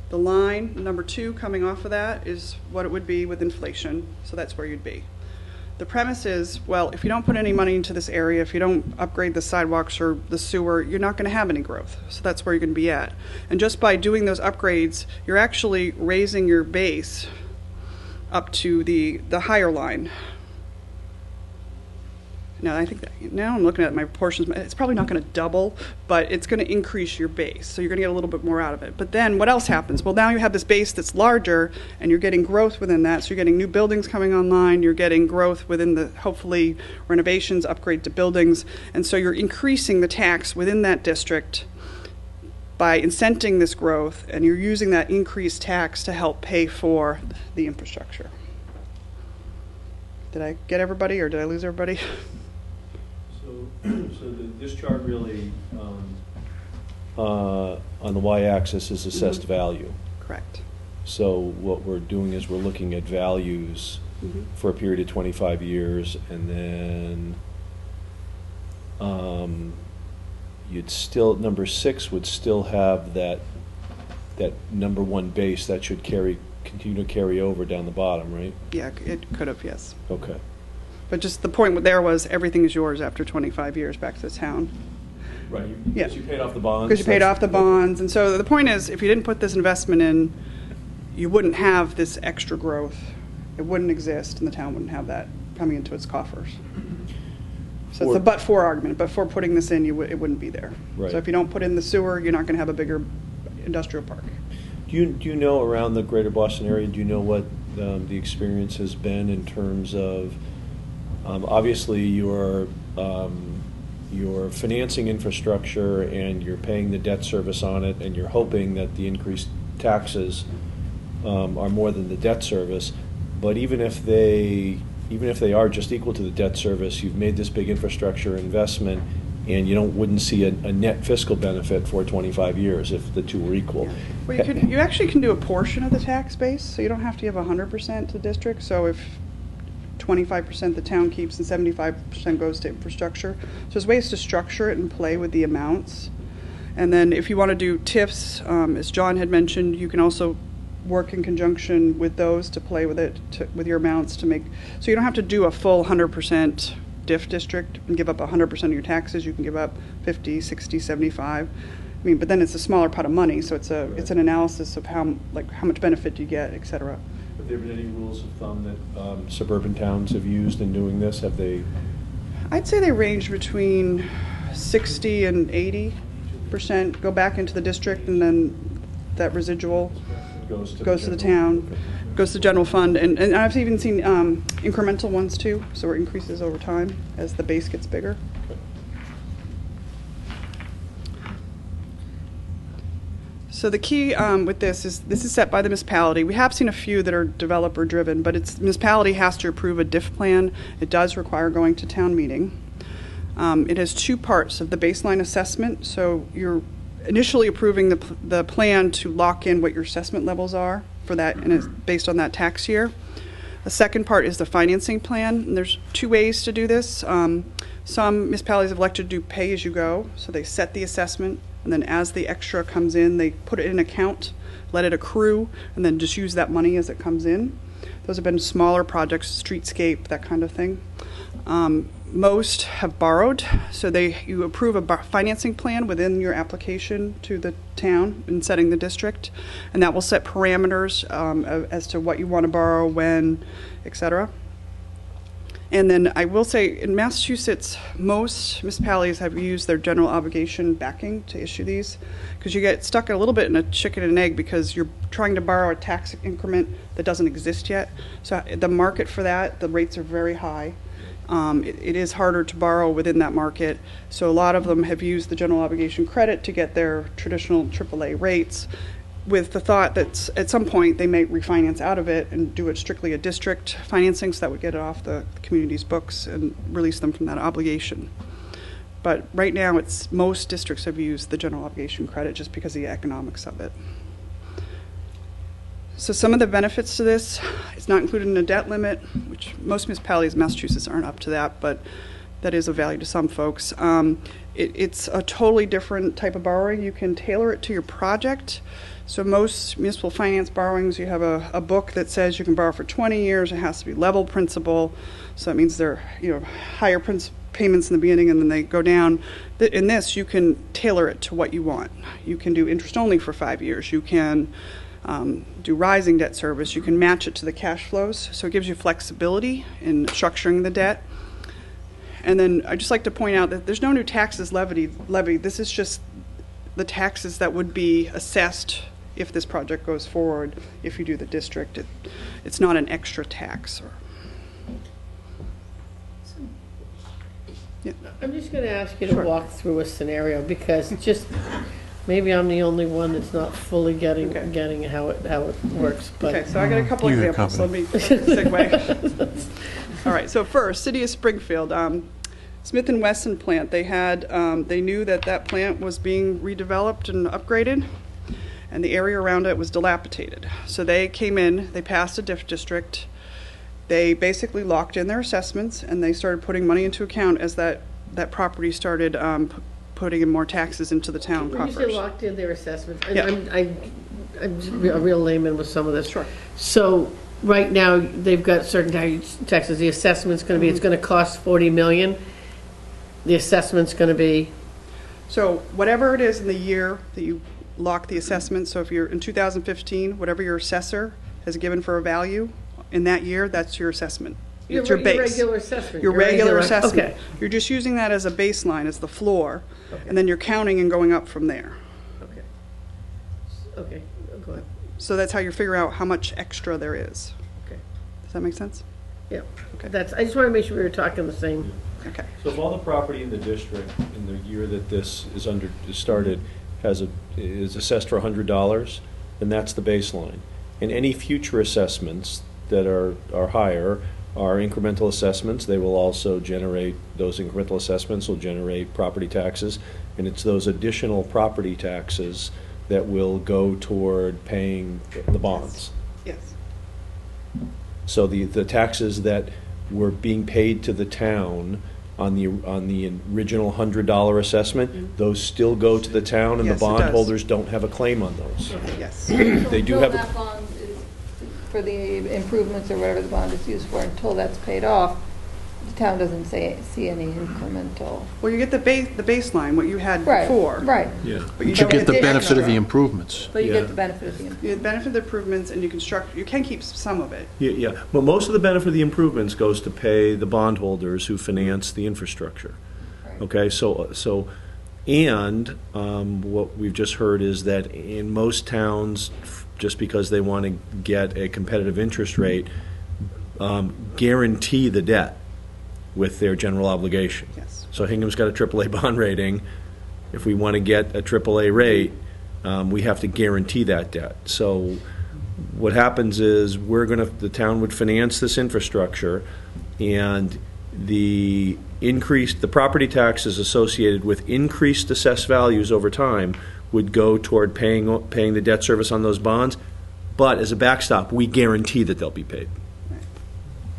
The line, number 2, coming off of that is what it would be with inflation, so that's where you'd be. The premise is, well, if you don't put any money into this area, if you don't upgrade the sidewalks or the sewer, you're not going to have any growth. So that's where you're going to be at. And just by doing those upgrades, you're actually raising your base up to the higher line. Now, now I'm looking at my proportions. It's probably not going to double, but it's going to increase your base. So you're going to get a little bit more out of it. But then what else happens? Well, now you have this base that's larger, and you're getting growth within that. So you're getting new buildings coming online. You're getting growth within the, hopefully, renovations, upgrade to buildings. And so you're increasing the tax within that district by incenting this growth, and you're using that increased tax to help pay for the infrastructure. Did I get everybody, or did I lose everybody? So this chart really, on the y-axis is assessed value. Correct. So what we're doing is we're looking at values for a period of 25 years, and then you'd still, number 6 would still have that number 1 base that should continue to carry over down the bottom, right? Yeah, it could have, yes. Okay. But just the point there was everything is yours after 25 years back to the town. Right. Yeah. Because you paid off the bonds. Because you paid off the bonds. And so the point is, if you didn't put this investment in, you wouldn't have this extra growth. It wouldn't exist, and the town wouldn't have that coming into its coffers. So it's the but-for argument. But for putting this in, it wouldn't be there. Right. So if you don't put in the sewer, you're not going to have a bigger industrial park. Do you know around the greater Boston area, do you know what the experience has been in terms of Obviously, you're financing infrastructure and you're paying the debt service on it, and you're hoping that the increased taxes are more than the debt service. But even if they are just equal to the debt service, you've made this big infrastructure investment, and you wouldn't see a net fiscal benefit for 25 years if the two were equal. Well, you actually can do a portion of the tax base, so you don't have to give 100% to the district. So if 25% the town keeps and 75% goes to infrastructure. So there's ways to structure it and play with the amounts. And then if you want to do TIFs, as John had mentioned, you can also work in conjunction with those to play with it, with your amounts to make, so you don't have to do a full 100% Diff district and give up 100% of your taxes. You can give up 50, 60, 75. I mean, but then it's a smaller pot of money, so it's an analysis of how much benefit do you get, et cetera. Have there been any rules of thumb that suburban towns have used in doing this? Have they? I'd say they range between 60 and 80% go back into the district, and then that residual goes to the town, goes to the general fund. And I've even seen incremental ones too, so it increases over time as the base gets bigger. So the key with this is set by the municipality. We have seen a few that are developer driven, but the municipality has to approve a Diff plan. It does require going to town meeting. It has two parts of the baseline assessment. So you're initially approving the plan to lock in what your assessment levels are for that, and it's based on that tax year. The second part is the financing plan, and there's two ways to do this. Some municipalities have elected to do pay as you go, so they set the assessment, and then as the extra comes in, they put it in an account, let it accrue, and then just use that money as it comes in. Those have been smaller projects, streetscape, that kind of thing. Most have borrowed, so you approve a financing plan within your application to the town in setting the district, and that will set parameters as to what you want to borrow, when, etc. And then I will say, in Massachusetts, most municipalities have used their general obligation backing to issue these, because you get stuck a little bit in a chicken and egg because you're trying to borrow a tax increment that doesn't exist yet. So the market for that, the rates are very high. It is harder to borrow within that market. So a lot of them have used the general obligation credit to get their traditional AAA rates, with the thought that at some point they may refinance out of it and do it strictly a district financing, so that would get it off the community's books and release them from that obligation. But right now, most districts have used the general obligation credit just because of the economics of it. So some of the benefits to this, it's not included in a debt limit, which most municipalities in Massachusetts aren't up to that, but that is of value to some folks. It's a totally different type of borrowing. You can tailor it to your project. So most municipal finance borrowings, you have a book that says you can borrow for 20 years. It has to be level principal. So that means they're higher payments in the beginning and then they go down. In this, you can tailor it to what you want. You can do interest only for 5 years. You can do rising debt service. You can match it to the cash flows. So it gives you flexibility in structuring the debt. And then I'd just like to point out that there's no new taxes levied. This is just the taxes that would be assessed if this project goes forward, if you do the district. It's not an extra tax. Yeah. I'm just going to ask you to walk through a scenario, because maybe I'm the only one that's not fully getting how it works. But okay, so I got a couple examples. Let me segue. All right, so first, City of Springfield. Smith & Wesson plant, they knew that plant was being redeveloped and upgraded, and the area around it was dilapidated. So they came in, they passed a Diff district, they basically locked in their assessments, and they started putting money into account as that property started putting in more taxes into the town coffers. When you say locked in their assessments, and yeah. I'm a real layman with some of this. Sure. So right now, they've got certain taxes. The assessment's going to be, it's going to cost $40 million. The assessment's going to be? So whatever it is in the year that you lock the assessment, so if you're in 2015, whatever your assessor has given for a value in that year, that's your assessment. It's your base. Your regular assessment. Your regular assessment. Okay. You're just using that as a baseline, as the floor, okay. And then you're counting and going up from there. Okay. Okay, go ahead. So that's how you figure out how much extra there is. Okay. Does that make sense? Yeah, that's, I just want to make sure we were talking the same. Okay. So if all the property in the district in the year that this is started is assessed for $100, then that's the baseline. And any future assessments that are higher are incremental assessments. They will also generate, those incremental assessments will generate property taxes, and it's those additional property taxes that will go toward paying the bonds. Yes. So the taxes that were being paid to the town on the original $100 assessment, those still go to the town, and Yes, the it does. bondholders don't have a claim on those. Yes. They do have a, Until that bond is, for the improvements or whatever the bond is used for, until that's paid off, the town doesn't see any incremental. Well, you get the baseline, what you had Right, before. right. yeah. But you But you don't get the the benefit of extra. the improvements. But you Yeah. get the benefit of the You get the benefit of the improvements, and you can keep some of it. Yeah. But most of the benefit of the improvements goes to pay the bondholders who finance the infrastructure. Right. Okay, what we've just heard is that in most towns, just because they want to get a competitive interest rate, guarantee the debt with their general obligation. Yes. So Hingham's got a AAA bond rating. If we want to get a AAA rate, we have to guarantee that debt. So what happens is the town would finance this infrastructure, and the property taxes associated with increased assessed values over time would go toward paying the debt service on those bonds. But as a backstop, we guarantee that they'll be paid.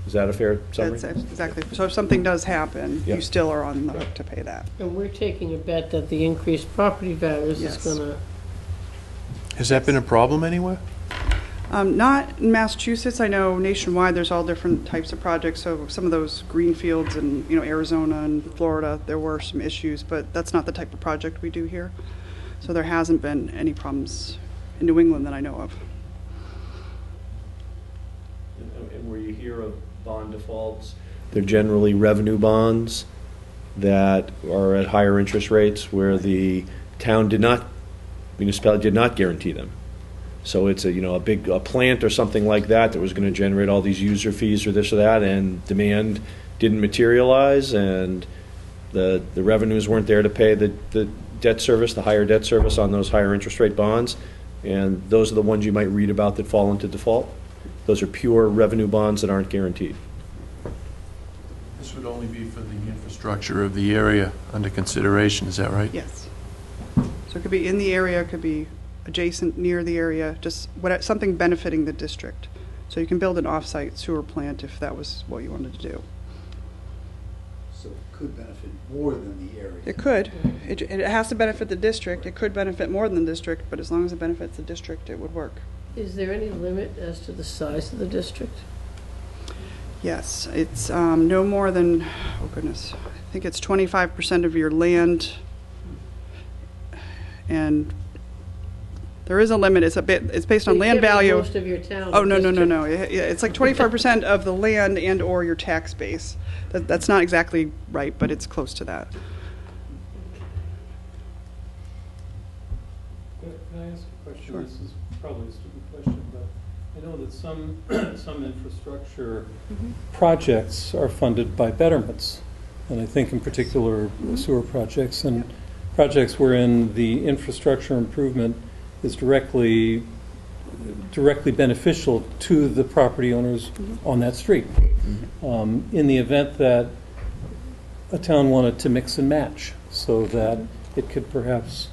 Is that a fair summary? That's exactly. So if something does happen, Yeah. you still are on the hook to pay that. And we're taking a bet that the increased property values is Yes. gonna, Has that been a problem anywhere? Not in Massachusetts. I know nationwide there's all different types of projects. So some of those green fields in Arizona and Florida, there were some issues, but that's not the type of project we do here. So there hasn't been any problems in New England that I know of. And where you hear of bond defaults, they're generally revenue bonds that are at higher interest rates where the municipality did not guarantee them. So it's a big plant or something like that was going to generate all these user fees or this or that, and demand didn't materialize, and the revenues weren't there to pay the debt service, the higher debt service on those higher interest rate bonds, and those are the ones you might read about that fall into default. Those are pure revenue bonds that aren't guaranteed. This would only be for the infrastructure of the area under consideration, is that right? Yes. So it could be in the area, it could be adjacent, near the area, just something benefiting the district. So you can build an off-site sewer plant if that was what you wanted to do. So it could benefit more than the area. It could. It has to benefit the district. It could benefit more than the district, but as long as it benefits the district, it would work. is there any limit as to the size of the district? Yes, it's no more than, oh goodness, I think it's 25% of your land, and there is a limit. It's based on You land can't make value. most of your town Oh, no. district. It's like 25% of the land and or your tax base. That's not exactly right, but it's close to that. Can I ask a question? Sure. This is probably a stupid question, but I know that some infrastructure projects are funded by betterments. And I think in particular sewer projects and projects wherein the infrastructure improvement is directly beneficial to the property owners on that street. In the event that a town wanted to mix and match so that it could perhaps,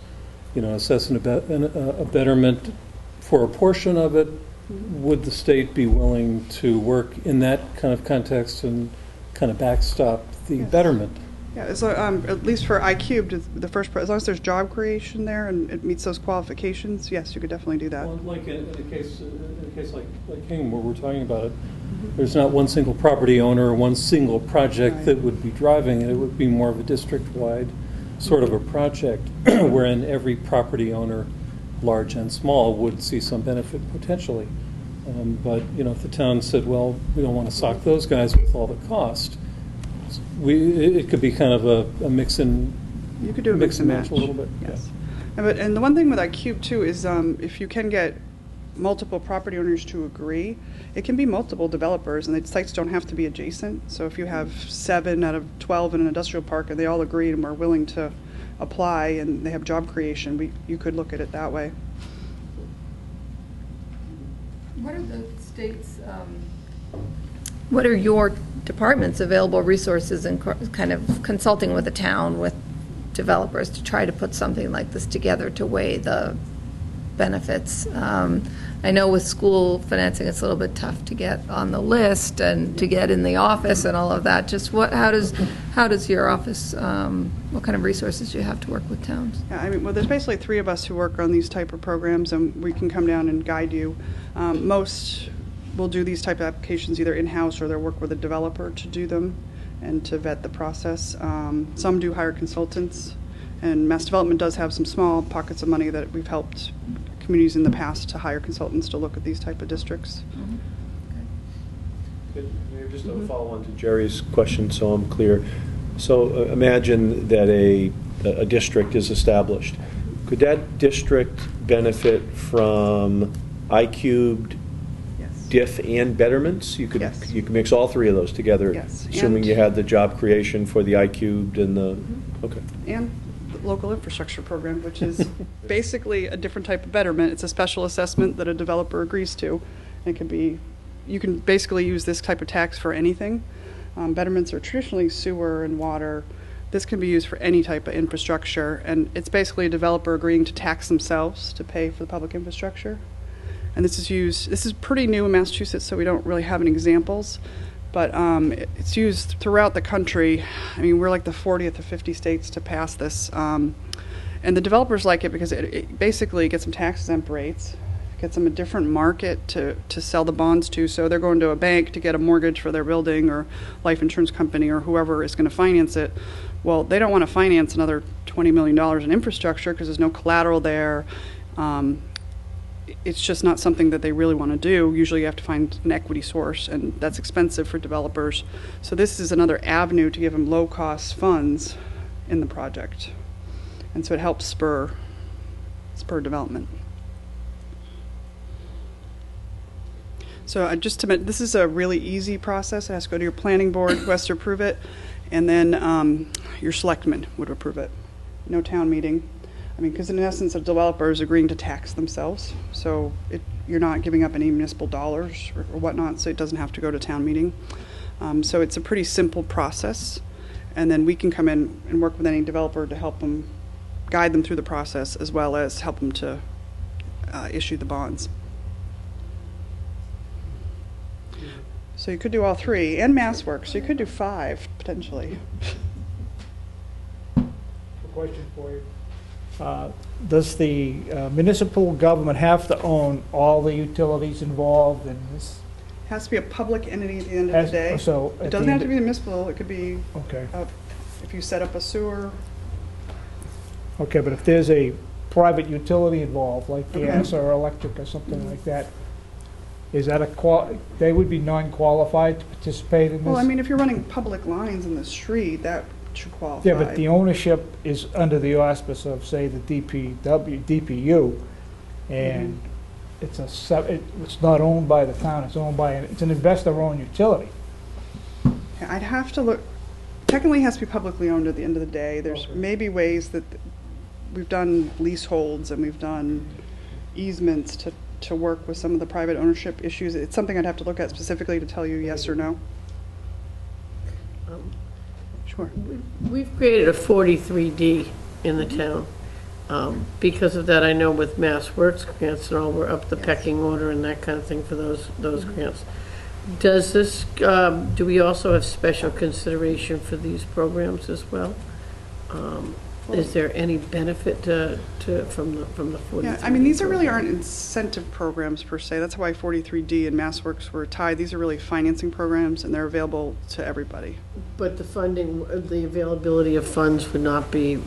assess a betterment for a portion of it, would the state be willing to work in that kind of context and kind of backstop the Yes. betterment? Yeah, so at least for I-cubed, as long as there's job creation there and it meets those qualifications, yes, you could definitely do that. Well, like in a case like Hingham, where we're talking about it, there's not one single property owner or one single project Right. that would be driving it. It would be more of a district-wide sort of a project wherein every property owner, large and small, would see some benefit potentially. But, if the town said, well, we don't want to sock those guys with all the cost, it could be kind of a mix and You could do a mix and match a little bit. Yes. And the one thing with I-cubed too is if you can get multiple property owners to agree. It can be multiple developers, and the sites don't have to be adjacent. So if you have 7 out of 12 in an industrial park and they all agree and are willing to apply and they have job creation, you could look at it that way. What are the state's, what are your department's available resources in kind of consulting with the town, with developers, to try to put something like this together to weigh the benefits? I know with school financing, it's a little bit tough to get on the list and to get in the office and all of that. Just how does your office, what kind of resources do you have to work with towns? Yeah, I mean, well, there's basically 3 of us who work on these type of programs, and we can come down and guide you. Most will do these type of applications either in-house or they'll work with a developer to do them and to vet the process. Some do hire consultants, and MassDevelopment does have some small pockets of money that we've helped communities in the past to hire consultants to look at these type of districts. Maybe just a follow-on to Jerry's question, so I'm clear. So imagine that a district is established. Could that district benefit from I-cubed, Diff, and betterments? You could Yes. you could mix all 3 of those together, Yes. assuming And- you had the job creation for the I-cubed and the okay. And the local infrastructure program, which is basically a different type of betterment. It's a special assessment that a developer agrees to. It can be, you can basically use this type of tax for anything. Betterments are traditionally sewer and water. This can be used for any type of infrastructure, and it's basically a developer agreeing to tax themselves to pay for the public infrastructure. And this is pretty new in Massachusetts, so we don't really have any examples. But it's used throughout the country. I mean, we're like the 40th of 50 states to pass this. And the developers like it because it basically gets them tax-exempt rates, gets them a different market to sell the bonds to. So they're going to a bank to get a mortgage for their building, or life insurance company, or whoever is going to finance it. Well, they don't want to finance another $20 million in infrastructure because there's no collateral there. It's just not something that they really want to do. Usually you have to find an equity source, and that's expensive for developers. So this is another avenue to give them low-cost funds in the project. And so it helps spur development. So just to mention, this is a really easy process. It has to go to your planning board, who has to approve it, and then your selectmen would approve it. No town meeting. I mean, because in essence, a developer is agreeing to tax themselves, so you're not giving up any municipal dollars or whatnot, so it doesn't have to go to town meeting. So it's a pretty simple process, and then we can come in and work with any developer to help them, guide them through the process, as well as help them to issue the bonds. So you could do all 3, and MassWorks, so you could do 5, potentially. A question for you. Does the municipal government have to own all the utilities involved in this? It has to be a public entity at the end of the day. So It doesn't have to be municipal, it could be, Okay. if you set up a sewer. Okay, but if there's a private utility involved, like gas or electric or something like that, is that they would be non-qualified to participate in this? Well, I mean, if you're running public lines in the street, that should qualify. Yeah, but the ownership is under the auspice of, say, the DPU, and it's not owned by the town, it's an investor-owned utility. Yeah, I'd have to look, technically it has to be publicly owned at the end of the day. There's maybe ways that we've done leaseholds and we've done easements to work with some of the private ownership issues. It's something I'd have to look at specifically to tell you yes or no. Sure. We've created a 43D in the town. Because of that, I know with MassWorks grants and all, we're up the pecking order and that kind of thing for those grants. Does this, do we also have special consideration for these programs as well? Is there any benefit from the 43D? Yeah, I mean, these really aren't incentive programs per se. That's why 43D and MassWorks were tied. These are really financing programs, and they're available to everybody. But the funding, the availability of funds would not be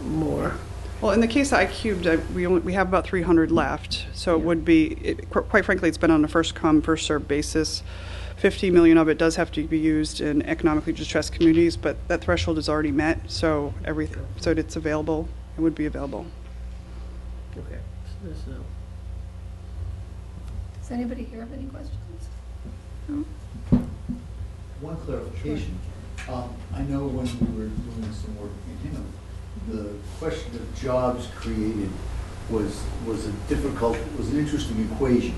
more. Well, in the case of I-cubed, we have about 300 left, so it would be, quite frankly, it's been on a first-come, first-served basis. 50 million of it does have to be used in economically distressed communities, but that threshold is already met, so it's available. It would be available. Okay, so there's no. Does anybody here have any questions? No? One clarification. I know when we were doing some work in Hingham, the question of jobs created was an interesting equation,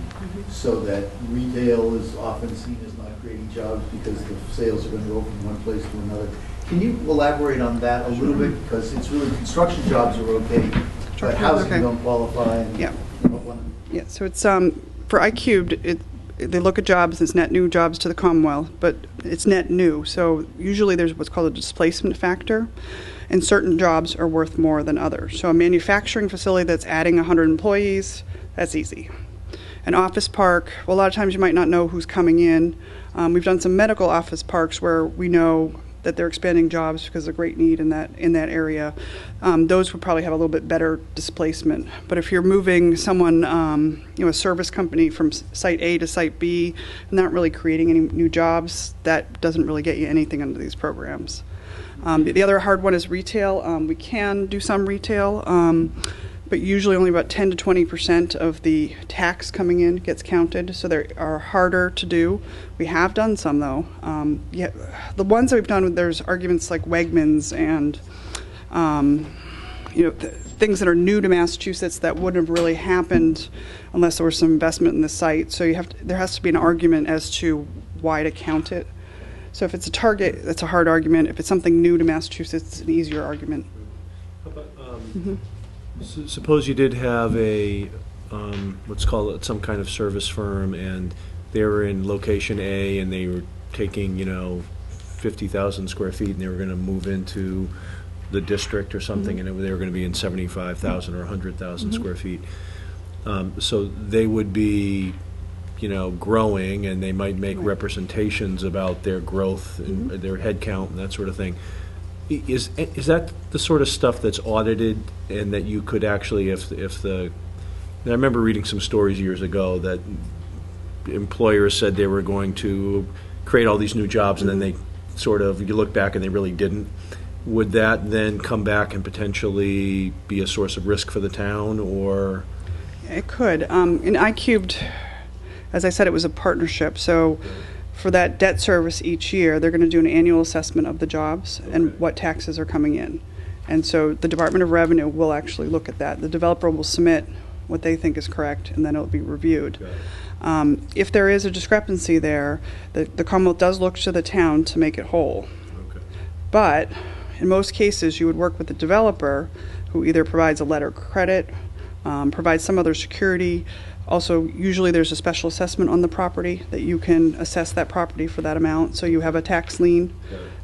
so that retail is often seen as not creating jobs because the sales are going to go from one place to another. Can you elaborate on that a little bit? Because it's really, construction jobs are okay, but housing don't qualify. And Yeah. Yeah, so it's, for iCubed, they look at jobs as net new jobs to the Commonwealth, but it's net new. So usually there's what's called a displacement factor, and certain jobs are worth more than others. So a manufacturing facility that's adding 100 employees, that's easy. An office park, well, a lot of times you might not know who's coming in. We've done some medical office parks where we know that they're expanding jobs because of great need in that area. Those would probably have a little bit better displacement. But if you're moving someone, a service company from site A to site B, and not really creating any new jobs, that doesn't really get you anything under these programs. The other hard one is retail. We can do some retail, but usually only about 10 to 20% of the tax coming in gets counted, so they are harder to do. We have done some, though. The ones that we've done, there's arguments like Wegmans and things that are new to Massachusetts that wouldn't have really happened unless there was some investment in the site. So there has to be an argument as to why to count it. So if it's a Target, that's a hard argument. If it's something new to Massachusetts, it's an easier argument. How about, suppose you did have a, let's call it some kind of service firm, and they were in location A, and they were taking, 50,000 square feet, and they were going to move into the district or something, and they were going to be in 75,000 or 100,000 square feet. So they would be, growing, and they might make representations about their growth and their head count and that sort of thing. Is that the sort of stuff that's audited, and that you could actually, if the, I remember reading some stories years ago that employers said they were going to create all these new jobs, and then they sort of, you look back and they really didn't. Would that then come back and potentially be a source of risk for the town, or? It could. In iCubed, as I said, it was a partnership. So for that debt service each year, they're going to do an annual assessment of the jobs and what taxes are coming in. And so the Department of Revenue will actually look at that. The developer will submit what they think is correct, and then it'll be reviewed. If there is a discrepancy there, the Commonwealth does look to the town to make it whole. But in most cases, you would work with the developer, who either provides a letter of credit, provides some other security. Also, usually there's a special assessment on the property that you can assess that property for that amount. So you have a tax lien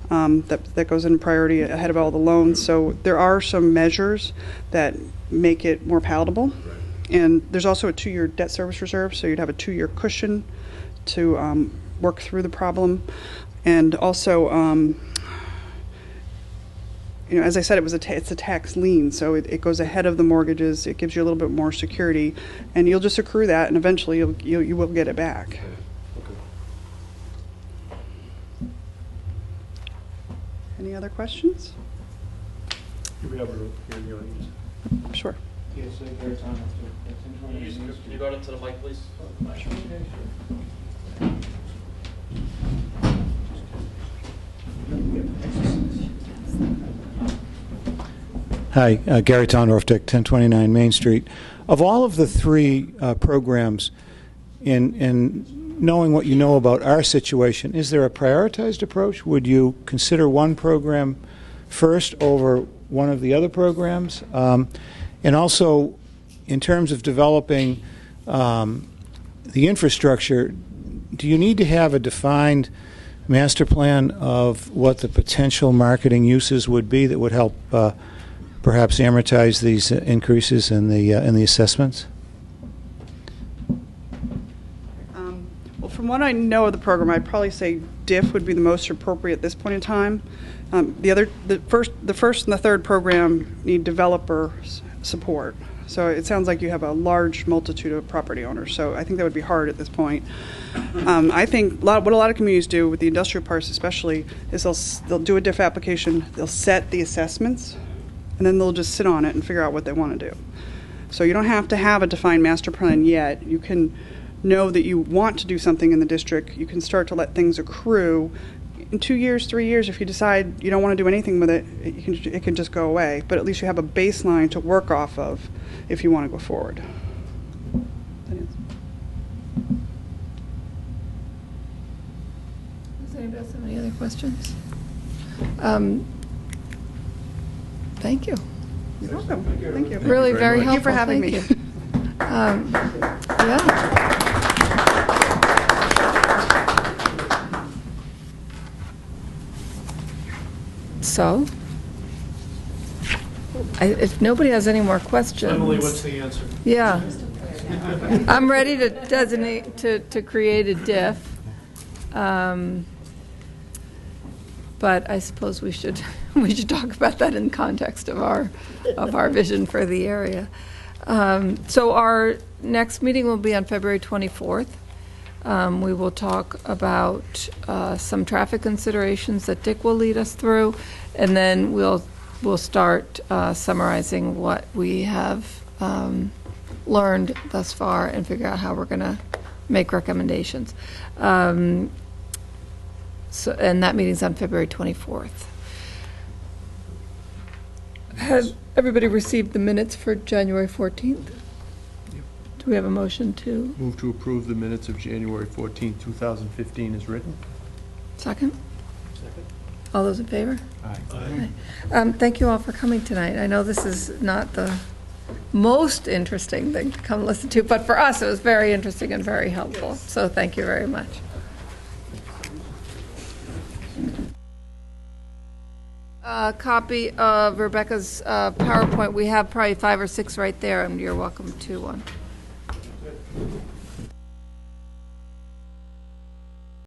that goes in priority ahead of all the loans. So there are some measures that make it more palatable. And there's also a 2-year debt service reserve, so you'd have a 2-year cushion to work through the problem. And also, as I said, it's a tax lien, so it goes ahead of the mortgages. It gives you a little bit more security, and you'll just accrue that, and eventually you will get it back. Any other questions? Do we have a room here in the audience? Sure. Yes, Gary Thomas. Can you go to the mic, please? Hi, Gary Tondorf, 1029 Main Street. Of all of the three programs, in knowing what you know about our situation, is there a prioritized approach? Would you consider one program first over one of the other programs? And also, in terms of developing the infrastructure, do you need to have a defined master plan of what the potential marketing uses would be that would help perhaps amortize these increases in the assessments? Well, from what I know of the program, I'd probably say Diff would be the most appropriate at this point in time. The first and the third program need developer support. So it sounds like you have a large multitude of property owners. So I think that would be hard at this point. I think what a lot of communities do with the industrial parks especially is they'll do a Diff application, they'll set the assessments, and then they'll just sit on it and figure out what they want to do. So you don't have to have a defined master plan yet. You can know that you want to do something in the district, you can start to let things accrue. In 2 years, 3 years, if you decide you don't want to do anything with it, it can just go away. But at least you have a baseline to work off of if you want to go forward. Does anybody else have any other questions? Thank you. You're welcome. Thank you. Really very helpful. Thank you for having me. Thank you. Yeah. So, if nobody has any more questions. Emily, what's the answer? Yeah. I'm ready to designate, to create a diff. But I suppose we should talk about that in context of our vision for the area. So our next meeting will be on February 24th. We will talk about some traffic considerations that Dick will lead us through, and then we'll start summarizing what we have learned thus far and figure out how we're going to make recommendations. And that meeting's on February 24th. Has everybody received the minutes for January 14th? Do we have a motion to? Move to approve the minutes of January 14, 2015 as written. Second? Second. All those in favor? Aye. Thank you all for coming tonight. I know this is not the most interesting thing to come listen to, but for us it was very interesting and very helpful. So thank you very much. A copy of Rebecca's PowerPoint. We have probably 5 or 6 right there, and you're welcome to one.